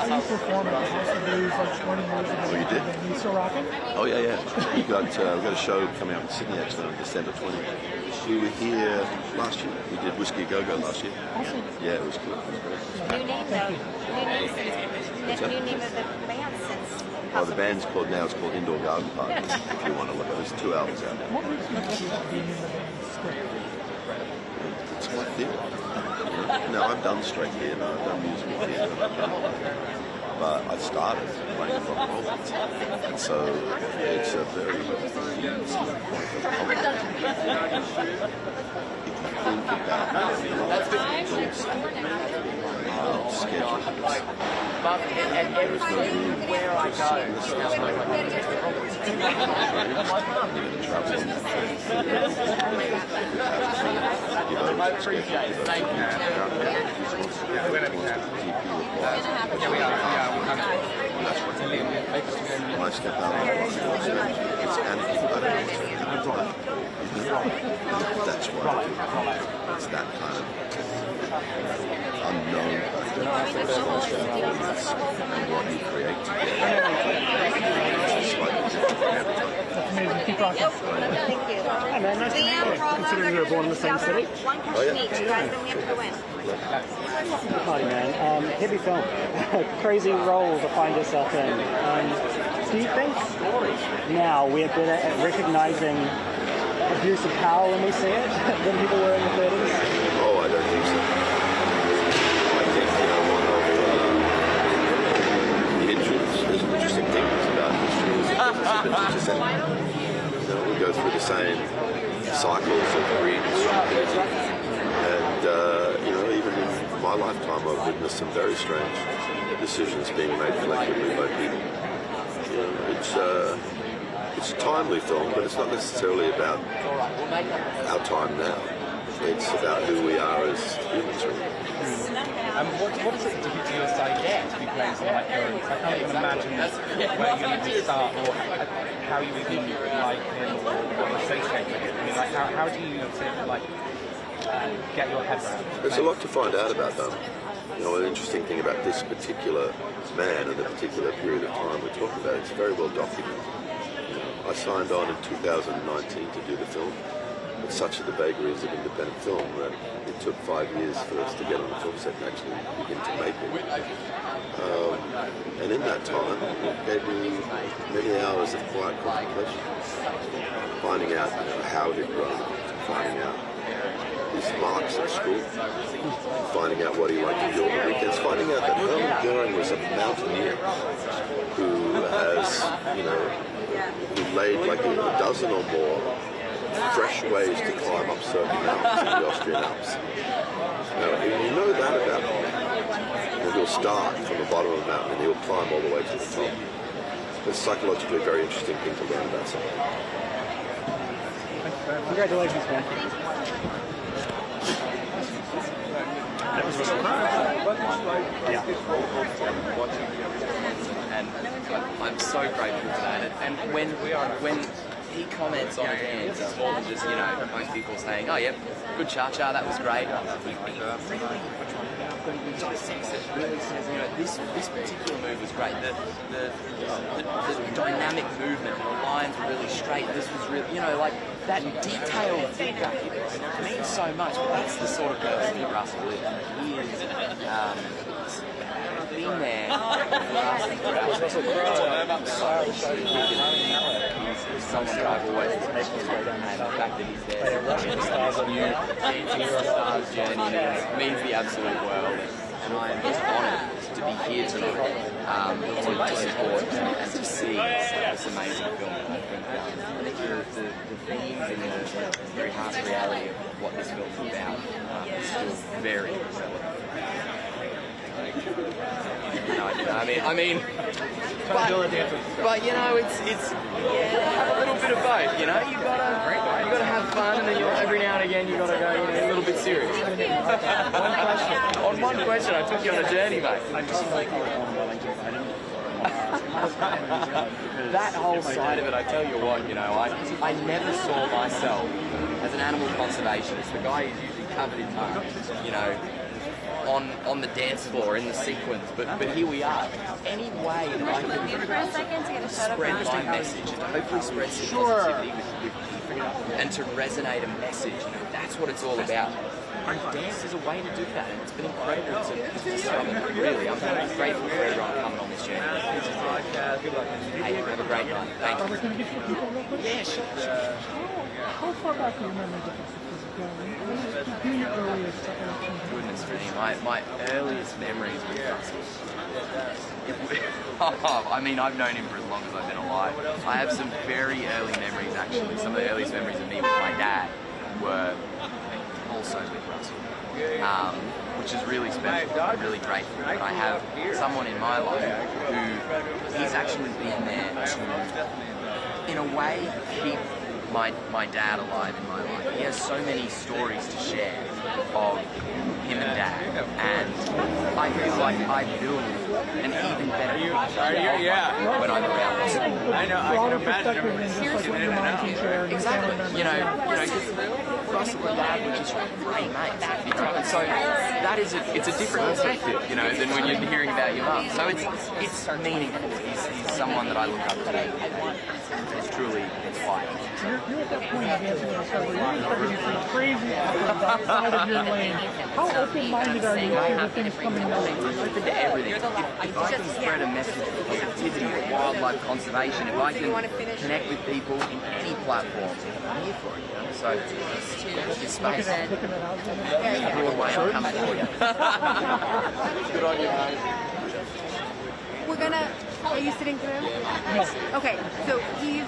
You performed at the House of Blues like 20 years ago. Oh, you did? You still rocking? Oh yeah. We've got a show coming up in Sydney actually on December 20th. We were here last year. We did Whiskey Go-Go last year. Awesome. Yeah, it was good. It was great. New name though. New name of the band since. Oh, the band's called It's called Indoor Garden Party. If you want to look at it, there's 2 albums out now. What makes you happy about being in the band? It's my theatre. No, I've done straight theatre, I've done musical theatre, I've done but I started playing rock and roll. And so it's a very easy point of contact. If you think about how scheduled it is, there is no room where I for go. sickness, there's no room for problems. You're going to travel. I appreciate it. Thank you. When I step out on the road, it's anarchy. I don't know what's that's what I do. It's that kind of unknown factor and what you create together. It's slightly different every time. That's amazing. Keep rocking. Thank you. Hey man, nice to meet you. Considering we were born in the same city. One question each, guys, then we have to go in. Party man. Heavy film. Crazy role to find yourself in. Do you think now we're better at recognizing abuse of power when we see it than people were in the 30s? Oh, I don't think so. I think, one of the interesting things about history is that it's we go through the same cycles of greed and stupidity. And, even in my lifetime, I've witnessed some very strange decisions being made collectively by people. You know, it's a timely film, but it's not necessarily about our time now. It's about who we are as humans. What does it do to your psyche to be playing someone like Nuremberg? I can't even imagine where you even start or how you even like him or associate with him. I mean, like, how do you sort of like get your head around? There's a lot to find out about them. You know, an interesting thing about this particular man and the particular period of time we're talking about, it's very well documented. You know, I signed on in 2019 to do the film. But such are the vagaries of independent film that it took 5 years for us to get on the film set and actually begin to make it. And in that time, it gave me many hours of quiet contemplation, finding out how he'd grown, finding out his marks at school, finding out what he liked to do on the weekends, finding out that Herman Goering was a mountaineer who has, who laid like a dozen or more fresh ways to climb up certain mountains in the Austrian Alps. Now, if you know that about him, he'll start from the bottom of the mountain and he'll climb all the way to the top. It's psychologically a very interesting thing to learn about something. Congratulations, man. That was Russell Crowe. Yeah. And I'm so grateful for that. And when he comments on a dance, it's more than just, most people saying, oh, yep, good cha-cha, that was great. He really dissects it, really says, this particular move was great. The dynamic movement, the lines were really straight. This was really, like, that detailed feedback means so much. But that's the sort of person that Russell is. He is, been there Russell He's someone that I've always respected, and the fact that he's there, dancing the stars journey means the absolute world. And I am just honoured to be here tonight to support and to see this amazing film that I've been done. The themes and the very harsh reality of what this film is about is still very relevant. I mean, but it's a little bit of both. You gotta have fun, and then every now and again you gotta go a little bit serious. On one question, I took you on a journey, mate. That whole side of it, I tell you what, I never saw myself as an animal conservationist, the guy who's usually covered in mud, on the dance floor in the sequence, but here we are. Any way that I can spread my message and hopefully spread some positivity with people and to resonate a message, that's what it's all about. And dance is a way to do that, and it's been incredible to discover. Really, I'm grateful for everyone coming on this journey. Hey, have a great night. Thank you. Can I get your people real quick? Yeah, sure. How far back do you remember the your earliest Goodness me, my earliest memories with Russell. I mean, I've known him for as long as I've been alive. I have some very early memories, actually. Some of the earliest memories of me with my dad were also with Russell, which is really special. I'm really grateful that I have someone in my life who he's actually been there to, in a way, keep my dad alive in my life. He has so many stories to share of him and Dad, and I feel like I build an even better picture when I'm around Russell. I know, I can imagine. Exactly. Because Russell and Dad were just great mates. So that is it's a different perspective, than when you're hearing about your mum. So it's meaningful. He's someone that I look up to. It's truly inspiring. You're at that point of dancing with Discovery. You're starting to get crazy outside of your lane. How open-minded are you to the things coming your way? I'm open to everything. If I can spread a message of positivity, of wildlife conservation, if I can connect with people in any platform, I'm here for it. So it's space. Broadway, I'll come for you. Good on you, mate. We're gonna. Are you sitting through? No. Okay, so he's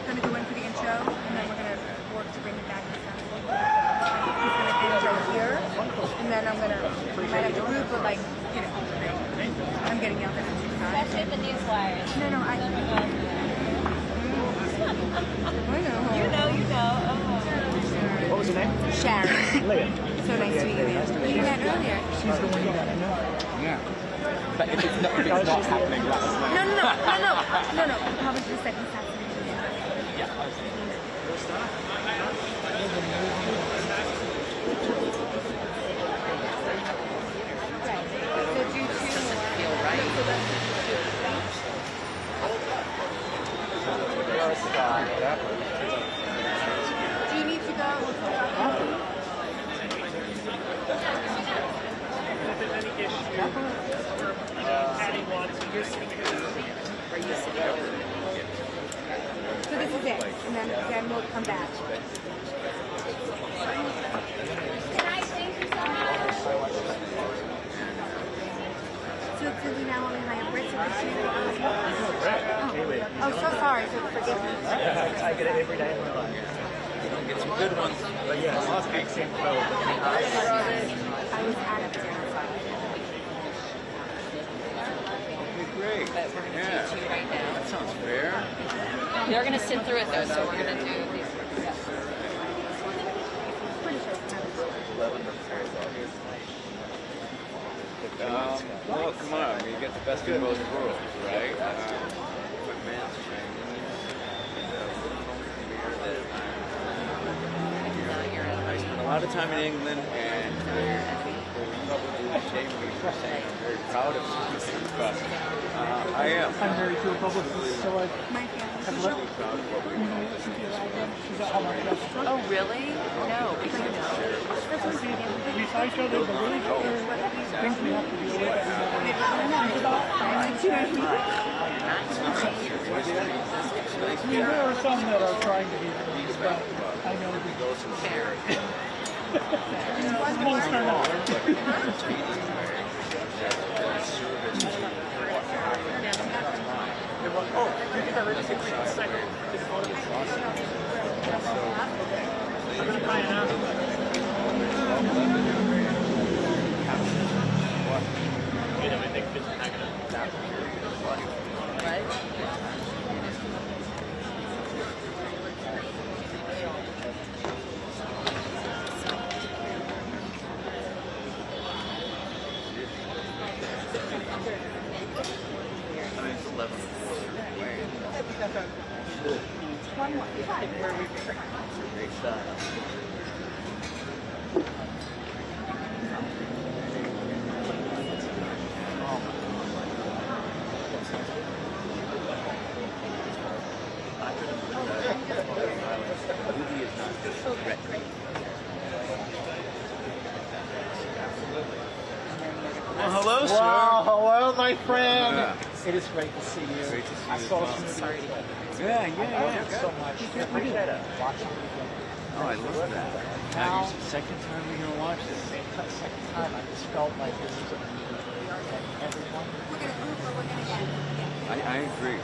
gonna go in for the intro, and then we're gonna work to bring it back to the sound. He's gonna intro here, and and then I'm gonna might have to move, but like, you know, I'm getting yelled at. Especially at the newswires. No, I know. You know. What was your name? Sharon. Leah. So nice to meet you. You met earlier. She's the one that I know. Yeah. But if it's not happening, let us know. No. Probably the second Saturday. Do you need to go? So this is it, and then we'll come back. So do we now only hire Brits or Oh, so sorry. So forgive me. I get it every day in my life. You don't get some good ones. But yeah, last week seemed well. I was out of town. Great. Yeah. Right now. That sounds fair. They're going to sit through it though, so we're going to do these. Well, come on. You get the best of both worlds, right? But man's I spent a lot of time in England, and they're probably ashamed of me for saying I'm very proud of something, but I am. I'm married to a publicist, so I My family. have left. Proud of what we She's at Hallmark Restaurant. Oh, really? No, because We saw each other, but really things we have to deal with. There are some that are trying to be nice, but I know that most are not. I'm going to try and ask. Well, hello, sir. Wow, hello, my friend. Yeah. It is great to see you. Great to see I you saw as some well. of your Yeah. Thanks so much. I appreciate it. Watching you. Oh, I love that. Now, your second time we're going to watch this. Second time, I just felt like this was everyone. I agree.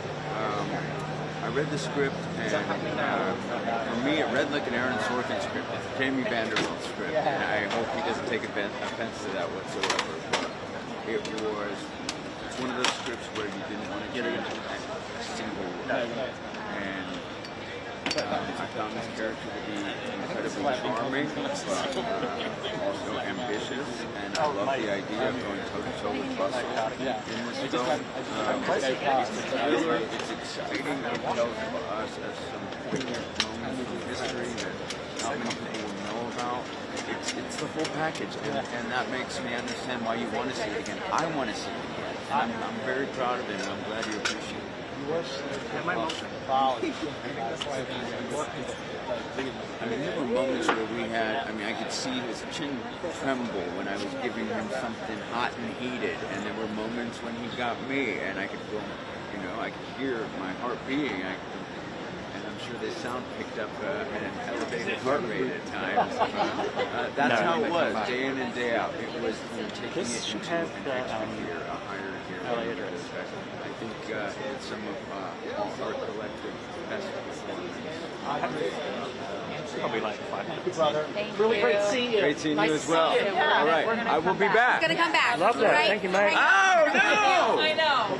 I read the script, and for me, it read like an Aaron Sorkin script, Jamie Vanderbilt script, and I hope he doesn't take offense to that whatsoever. But it's one of those scripts where you didn't want to get into a single word. And I found this character to be incredibly charming, but also ambitious, and I love the idea of going toe-to-toe with Russell in this film. It's exciting to know for us as some poignant moments from history that not many people know about. It's the whole package, and that makes me understand why you want to see it again. I want to see it again. I'm very proud of it, and I'm glad you appreciate it. I mean, there were moments where we had, I could see his chin tremble when I was giving him something hot and heated, and there were moments when he got me, and I could feel, I could hear my heart beating, and I'm sure the sound picked up at an elevated heart rate at times. That's how it was, day in and day out. It was taking it into an extra gear, a higher gear. I think it's some of our collective best performance. Probably like 5 minutes. Thank Really you. great seeing you. Great seeing Nice you to as well. see you. All right, I will be back. Gonna come back. Love that. Right? Thank you, mate. Oh no! I know. All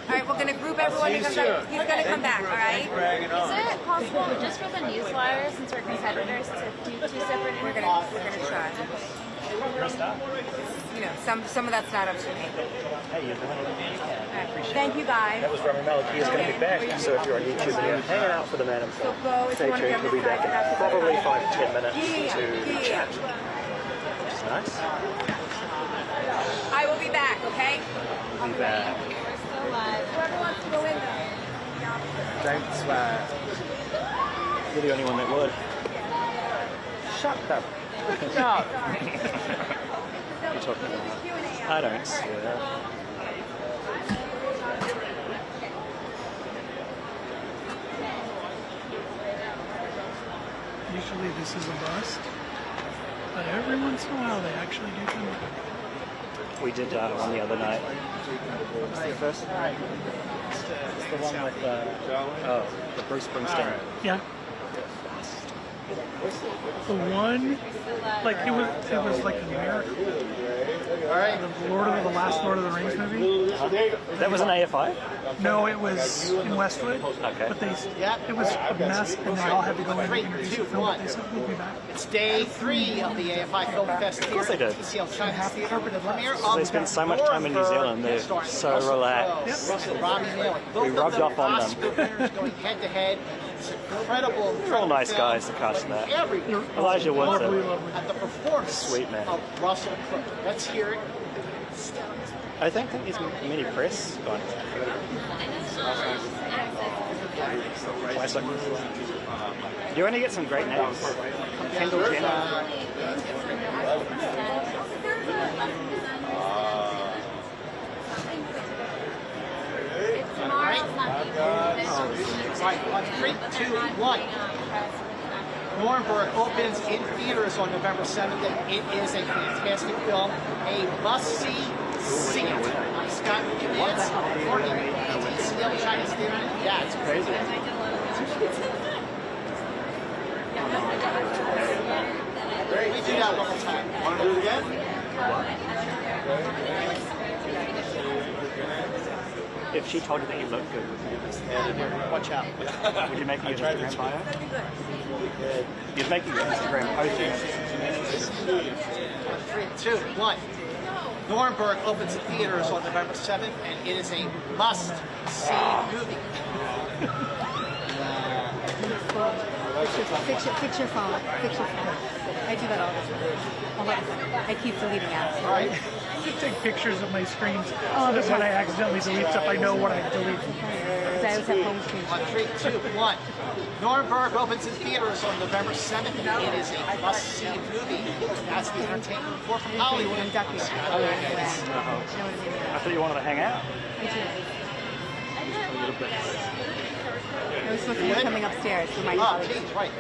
right, we're gonna group everyone to come back. He's gonna come back, all right? Is it possible, just for the newswire, since we're competitors, to do 2 separate We're gonna try. You know, some of that's not up to me. Hey, you're doing it. All right. Thank you, guys. That was Rami Malek. He is going to be back. So if you're on YouTube and you're hanging out for the man himself, stay tuned. He'll be back in probably 5 to 10 minutes to chat, which is nice. I will be back, okay? He'll be back. Whoever wants to go in there. Don't swear. You're the only one that would. Shut up. No. You're talking about. I don't swear. Usually this is a bust, but every once in a while they actually do come back. We did one the other night. What's the first? It's the one with the Bruce Springsteen. Yeah. The one, like it was like a miracle. The last Lord of the Rings movie. That was an AFI? No, it was in Westwood. Okay. But it was a mess, and they all had to go in and introduce the film. But they said we'll be back. It's day 3 of the AFI Film Fest here. Of course they did. PCL China's theater with the premiere So they spend so much time in New Zealand. They're so relaxed. Russell Crowe, Rami Malek. We rubbed off on them. Oscar winners going head to head. It's incredible. They're all nice guys, the cast of that. Everyone Elijah Woodson. at the performance Sweet man. of Russell Crowe. Let's hear it. I don't think there's many press on it. You only get some great names. Kendall Jenner. Right, on 3, 2, 1. Nuremberg opens in theaters on November 7th, and it is a fantastic film, a must-see. See it. I'm Scott Gibbons, reporting at PCL China's theater. Yeah, it's crazy. We do that one more time. Want to do it again? If she told you that you look good, would you? Watch out. Would you make your Instagram bio? You'd make your Instagram post. 3, 2, 1. Nuremberg opens in theaters on November 7th, and it is a must-see movie. Fix your phone. I do that all the time. I keep deleting apps. All right. I take pictures of my screens so that when I accidentally delete stuff, I know what I deleted. Because I always have home screen. On 3, 2, 1. Nuremberg opens in theaters on November 7th, and it is a must-see movie. That's the entertainment report from Hollywood. I'm ducking. I thought you wanted to hang out. I do. A little bit. I was supposed to be coming upstairs for my Oh, geez, right.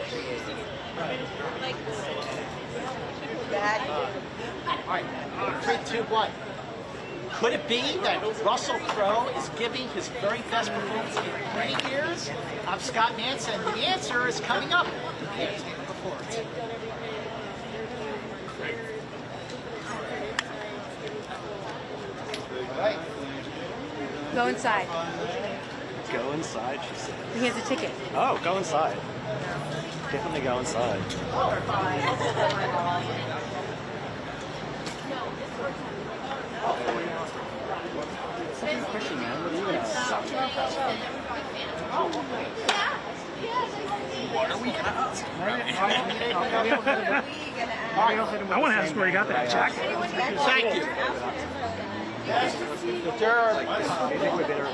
All right, 3, 2, 1. Could it be that Russell Crowe is giving his very best performance in 20 years? I'm Scott Manson. The answer is coming up. The entertainment report. All right. Go inside. Go inside, she said. He has a ticket. Oh, go inside. Definitely go inside. Second question, man. What are you gonna suck? I want to ask where he got that jacket. Thank you. I think we're better.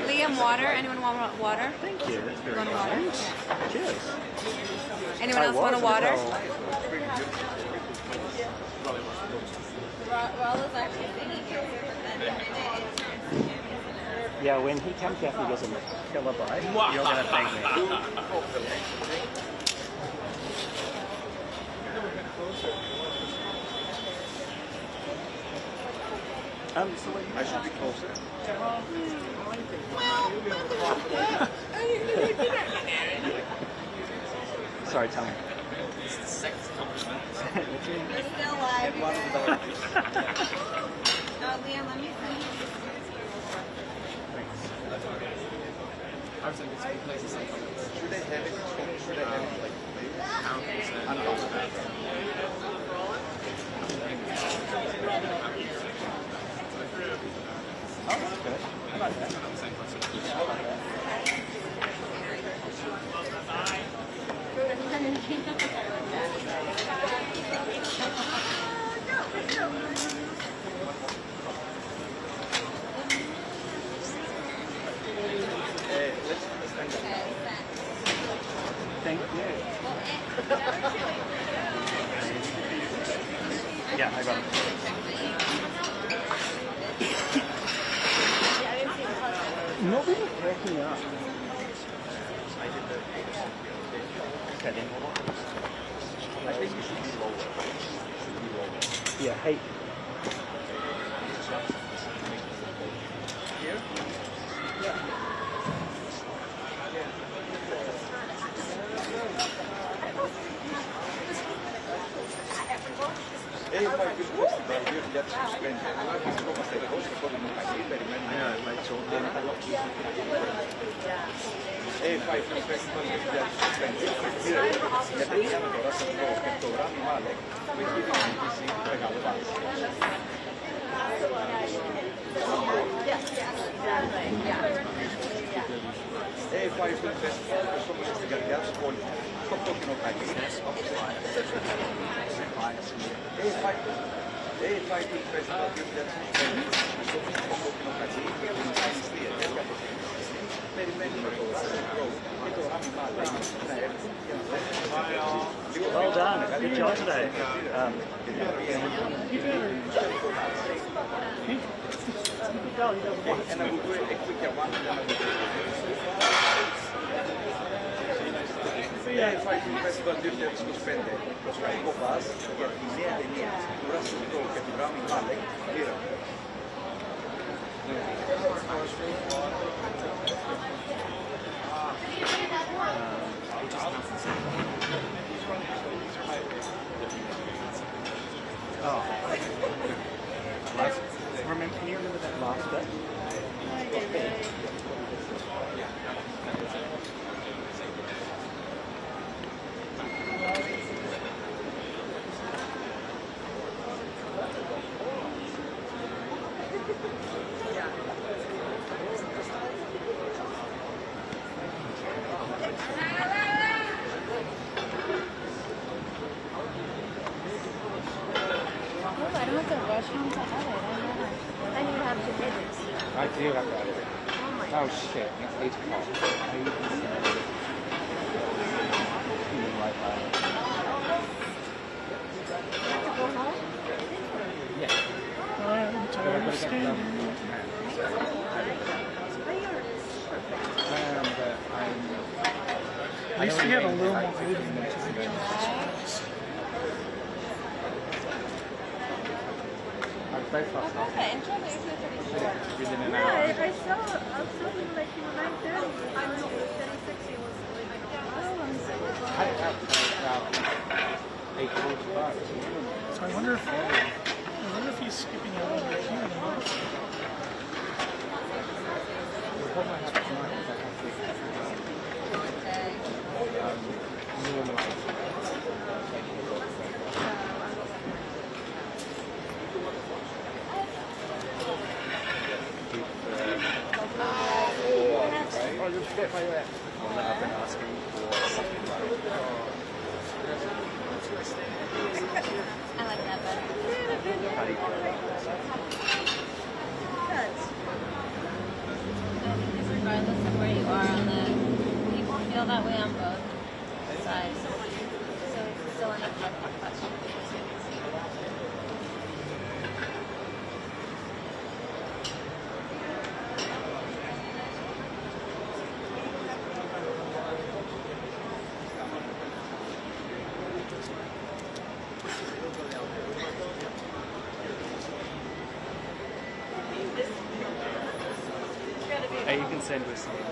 Liam, water? Anyone want water? Thank you. That's very Want water? nice. Cheers. Anyone else want a water? Raul is actually singing it. Yeah, when he comes back and gives him a killer bite, you're going to thank me. So what I should be closer. Sorry, tell me. It's the second compliment. We're still live. Liam, let me send you this. I was like, it's a good place to say comments. Should I have it? Should I have it like Oh, that's good. I like that. Thank you. Yeah, I got it. Nobody woke me up. Okay, then. I think you should be lower. Yeah, hey. Here? Yeah. AFI Fest Festival here in that suspended. AFI Fest Festival here in that suspended. Russell Crowe and Rami Malek will give you regalo box. AFI Fest Festival, somos estudiantes con Kokoki no Kagi. AFI Fest Festival here in that suspended. Somos Kokoki no Kagi. Well done. Good job today. And I will do a quick one. AFI Festival here in that suspended. Go fast. Get the Russell Crowe and Rami Malek here. Oh. Can you remember that last bit? I don't have to rush home to edit. I need to have 2 minutes. I do have to edit it. Oh shit, it's 8 o'clock. Go home? Yeah. I'm tired of standing. At least we have a little more movement. Very fast. Okay, enjoy the usually 34. Within an Yeah, hour. I saw you like 9:30. I was 10:60 was like, oh, I'm so I have about 8:45. So I wonder if he's skipping out on the queue. The problem I have tonight is I have to normalize. Oh, you're fit by there. One that I've been asking for something like I like that better. how do you feel about this? I think it's regardless of where you are on the, people feel that way on both sides. So it's still an acceptable question. send you something.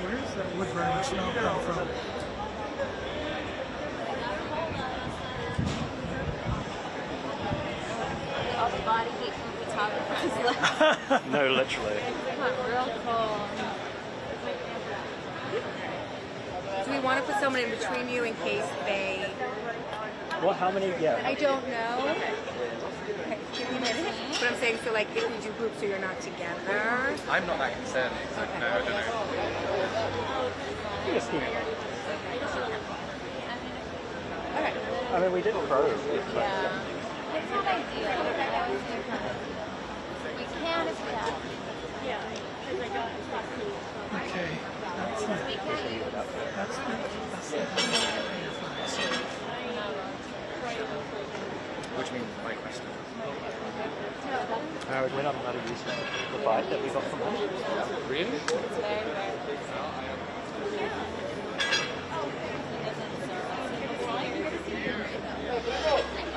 Where does that wood burning smell come from? All the body heat from photographers left. No, literally. Real cold. Do we want to put someone in between you in case they... What? How many? Yeah. I don't know. Okay, give me a minute. But I'm saying, so like, if we do groups so you're not together. I'm not that concerned. So no, I don't know. Yes, yeah. Okay. I mean, we did Crowe. Yeah. It's not ideal. We can if we have to. Okay. That's Which means my question. We're not allowed to use the bite that we got from them. Really? It's very rare.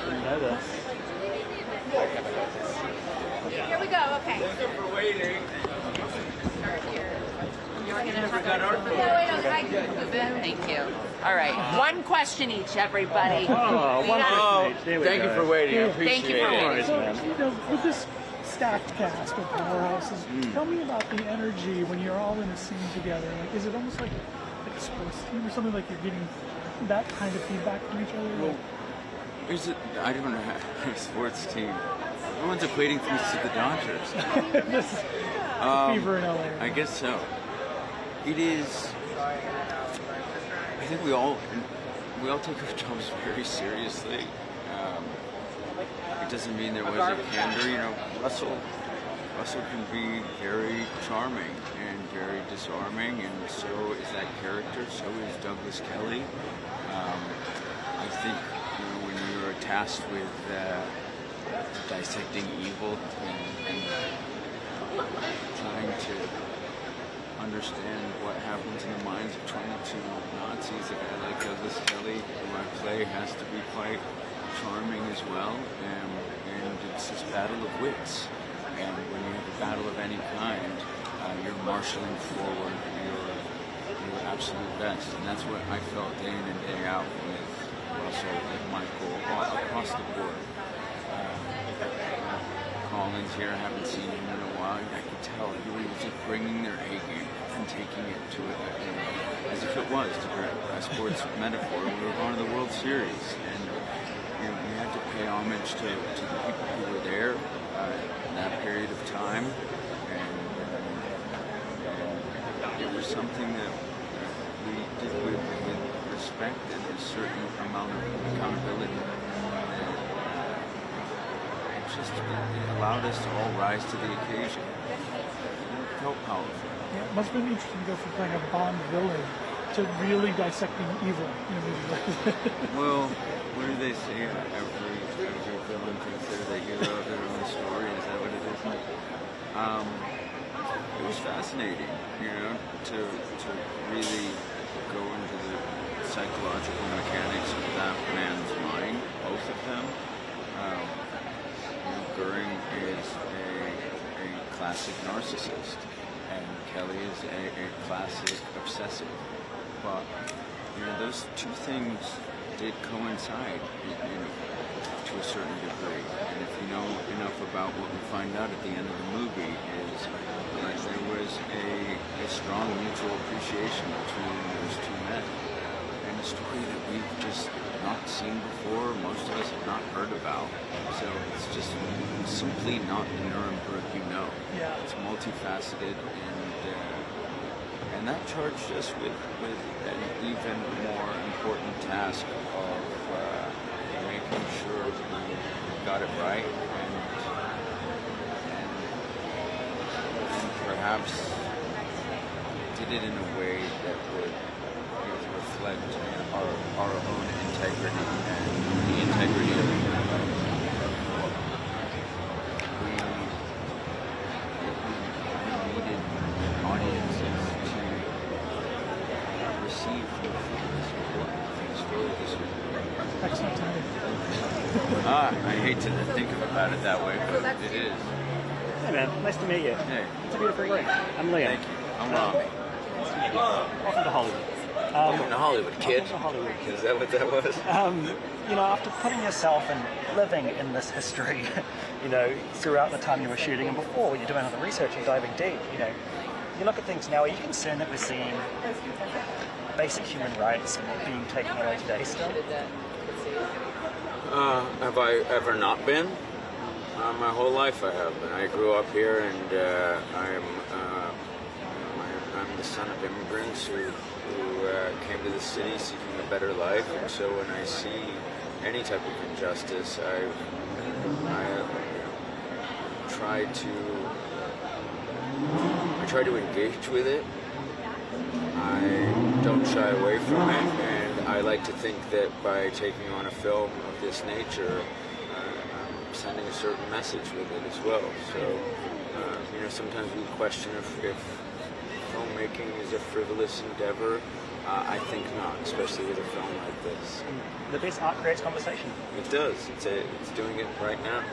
You know this. Here we go, okay. Thank you. All right, one question each, everybody. Thank you for waiting. I appreciate Thank you for waiting. So, with this stacked cast of powerhouses, tell me about the energy when you're all in a scene together. Like, is it almost like a sports team or something? Like you're getting that kind of feedback from each other? Well, is it? I don't know. A sports team. Everyone's equating things to the Dodgers. Fever in LA. I guess so. It is. I think we all take our jobs very seriously. It doesn't mean there wasn't candor. You know, Russell can be very charming and very disarming, and so is that character. So is Douglas Kelly. I think when you're tasked with dissecting evil and trying to understand what happens in the minds of 22 Nazis, a guy like Douglas Kelly, who I play, has to be quite charming as well, and it's this battle of wits. And when you have a battle of any kind, you're marshaling forward your absolute best, and that's what I felt day in and day out with Russell, with Michael, all across the board. Colin's here, I haven't seen him in a while. I could tell everybody was just bringing their A game and taking it to it as if it was, to a sports metaphor. We were going to the World Series, and we had to pay homage to the people who were there in that period of time, and it was something that we did with respect and a certain amount of accountability. It allowed us to all rise to the occasion. It felt powerful. Yeah, it must have been interesting to go from playing a Bond villain to really dissecting evil in a movie like this. Well, what do they say? Every villain thinks they're the hero of their own story. Is that what it is? It was fascinating, to really go into the psychological mechanics of that man's mind, both of them. Goering is a classic narcissist, and Kelly is a classic obsessive. But those two things did coincide, to a certain degree. And if you know enough about what we find out at the end of the movie, is that there was a strong mutual appreciation between those two men, and a story that we've just not seen before, most of us have not heard about. So it's just simply not the Nuremberg Yeah. It's multifaceted, and that charged us with an even more important task of making making sure we got it right and perhaps did it in a way that would reflect our own integrity and the integrity of we needed audiences to receive this story this week. Excellent. I hate to think about it that way, but it is. Hey man, nice to meet you. Hey. It's a beautiful ring. I'm Liam. Thank you. I'm Rami. Welcome to Hollywood. Welcome to Hollywood, kid. Welcome to Hollywood, kid. Is that what that was? You know, after putting yourself and living in this history, you know, throughout the time you were shooting and before when you're doing all the research and diving deep, you know, you look at things now, are you concerned that we're seeing basic human rights being taken away today still? Have I ever not been? My whole life I have been. I grew up here, and I'm the son of immigrants who came to the city seeking a better life, and so when I see any type of injustice, I try to engage with it. I don't shy away from it, and I like to think that by taking on a film of this nature, I'm sending a certain message with it as well. So, you know, sometimes we question if filmmaking is a frivolous endeavor. I think not, especially with a film like this. The best art creates conversation. It does. It's doing it right now.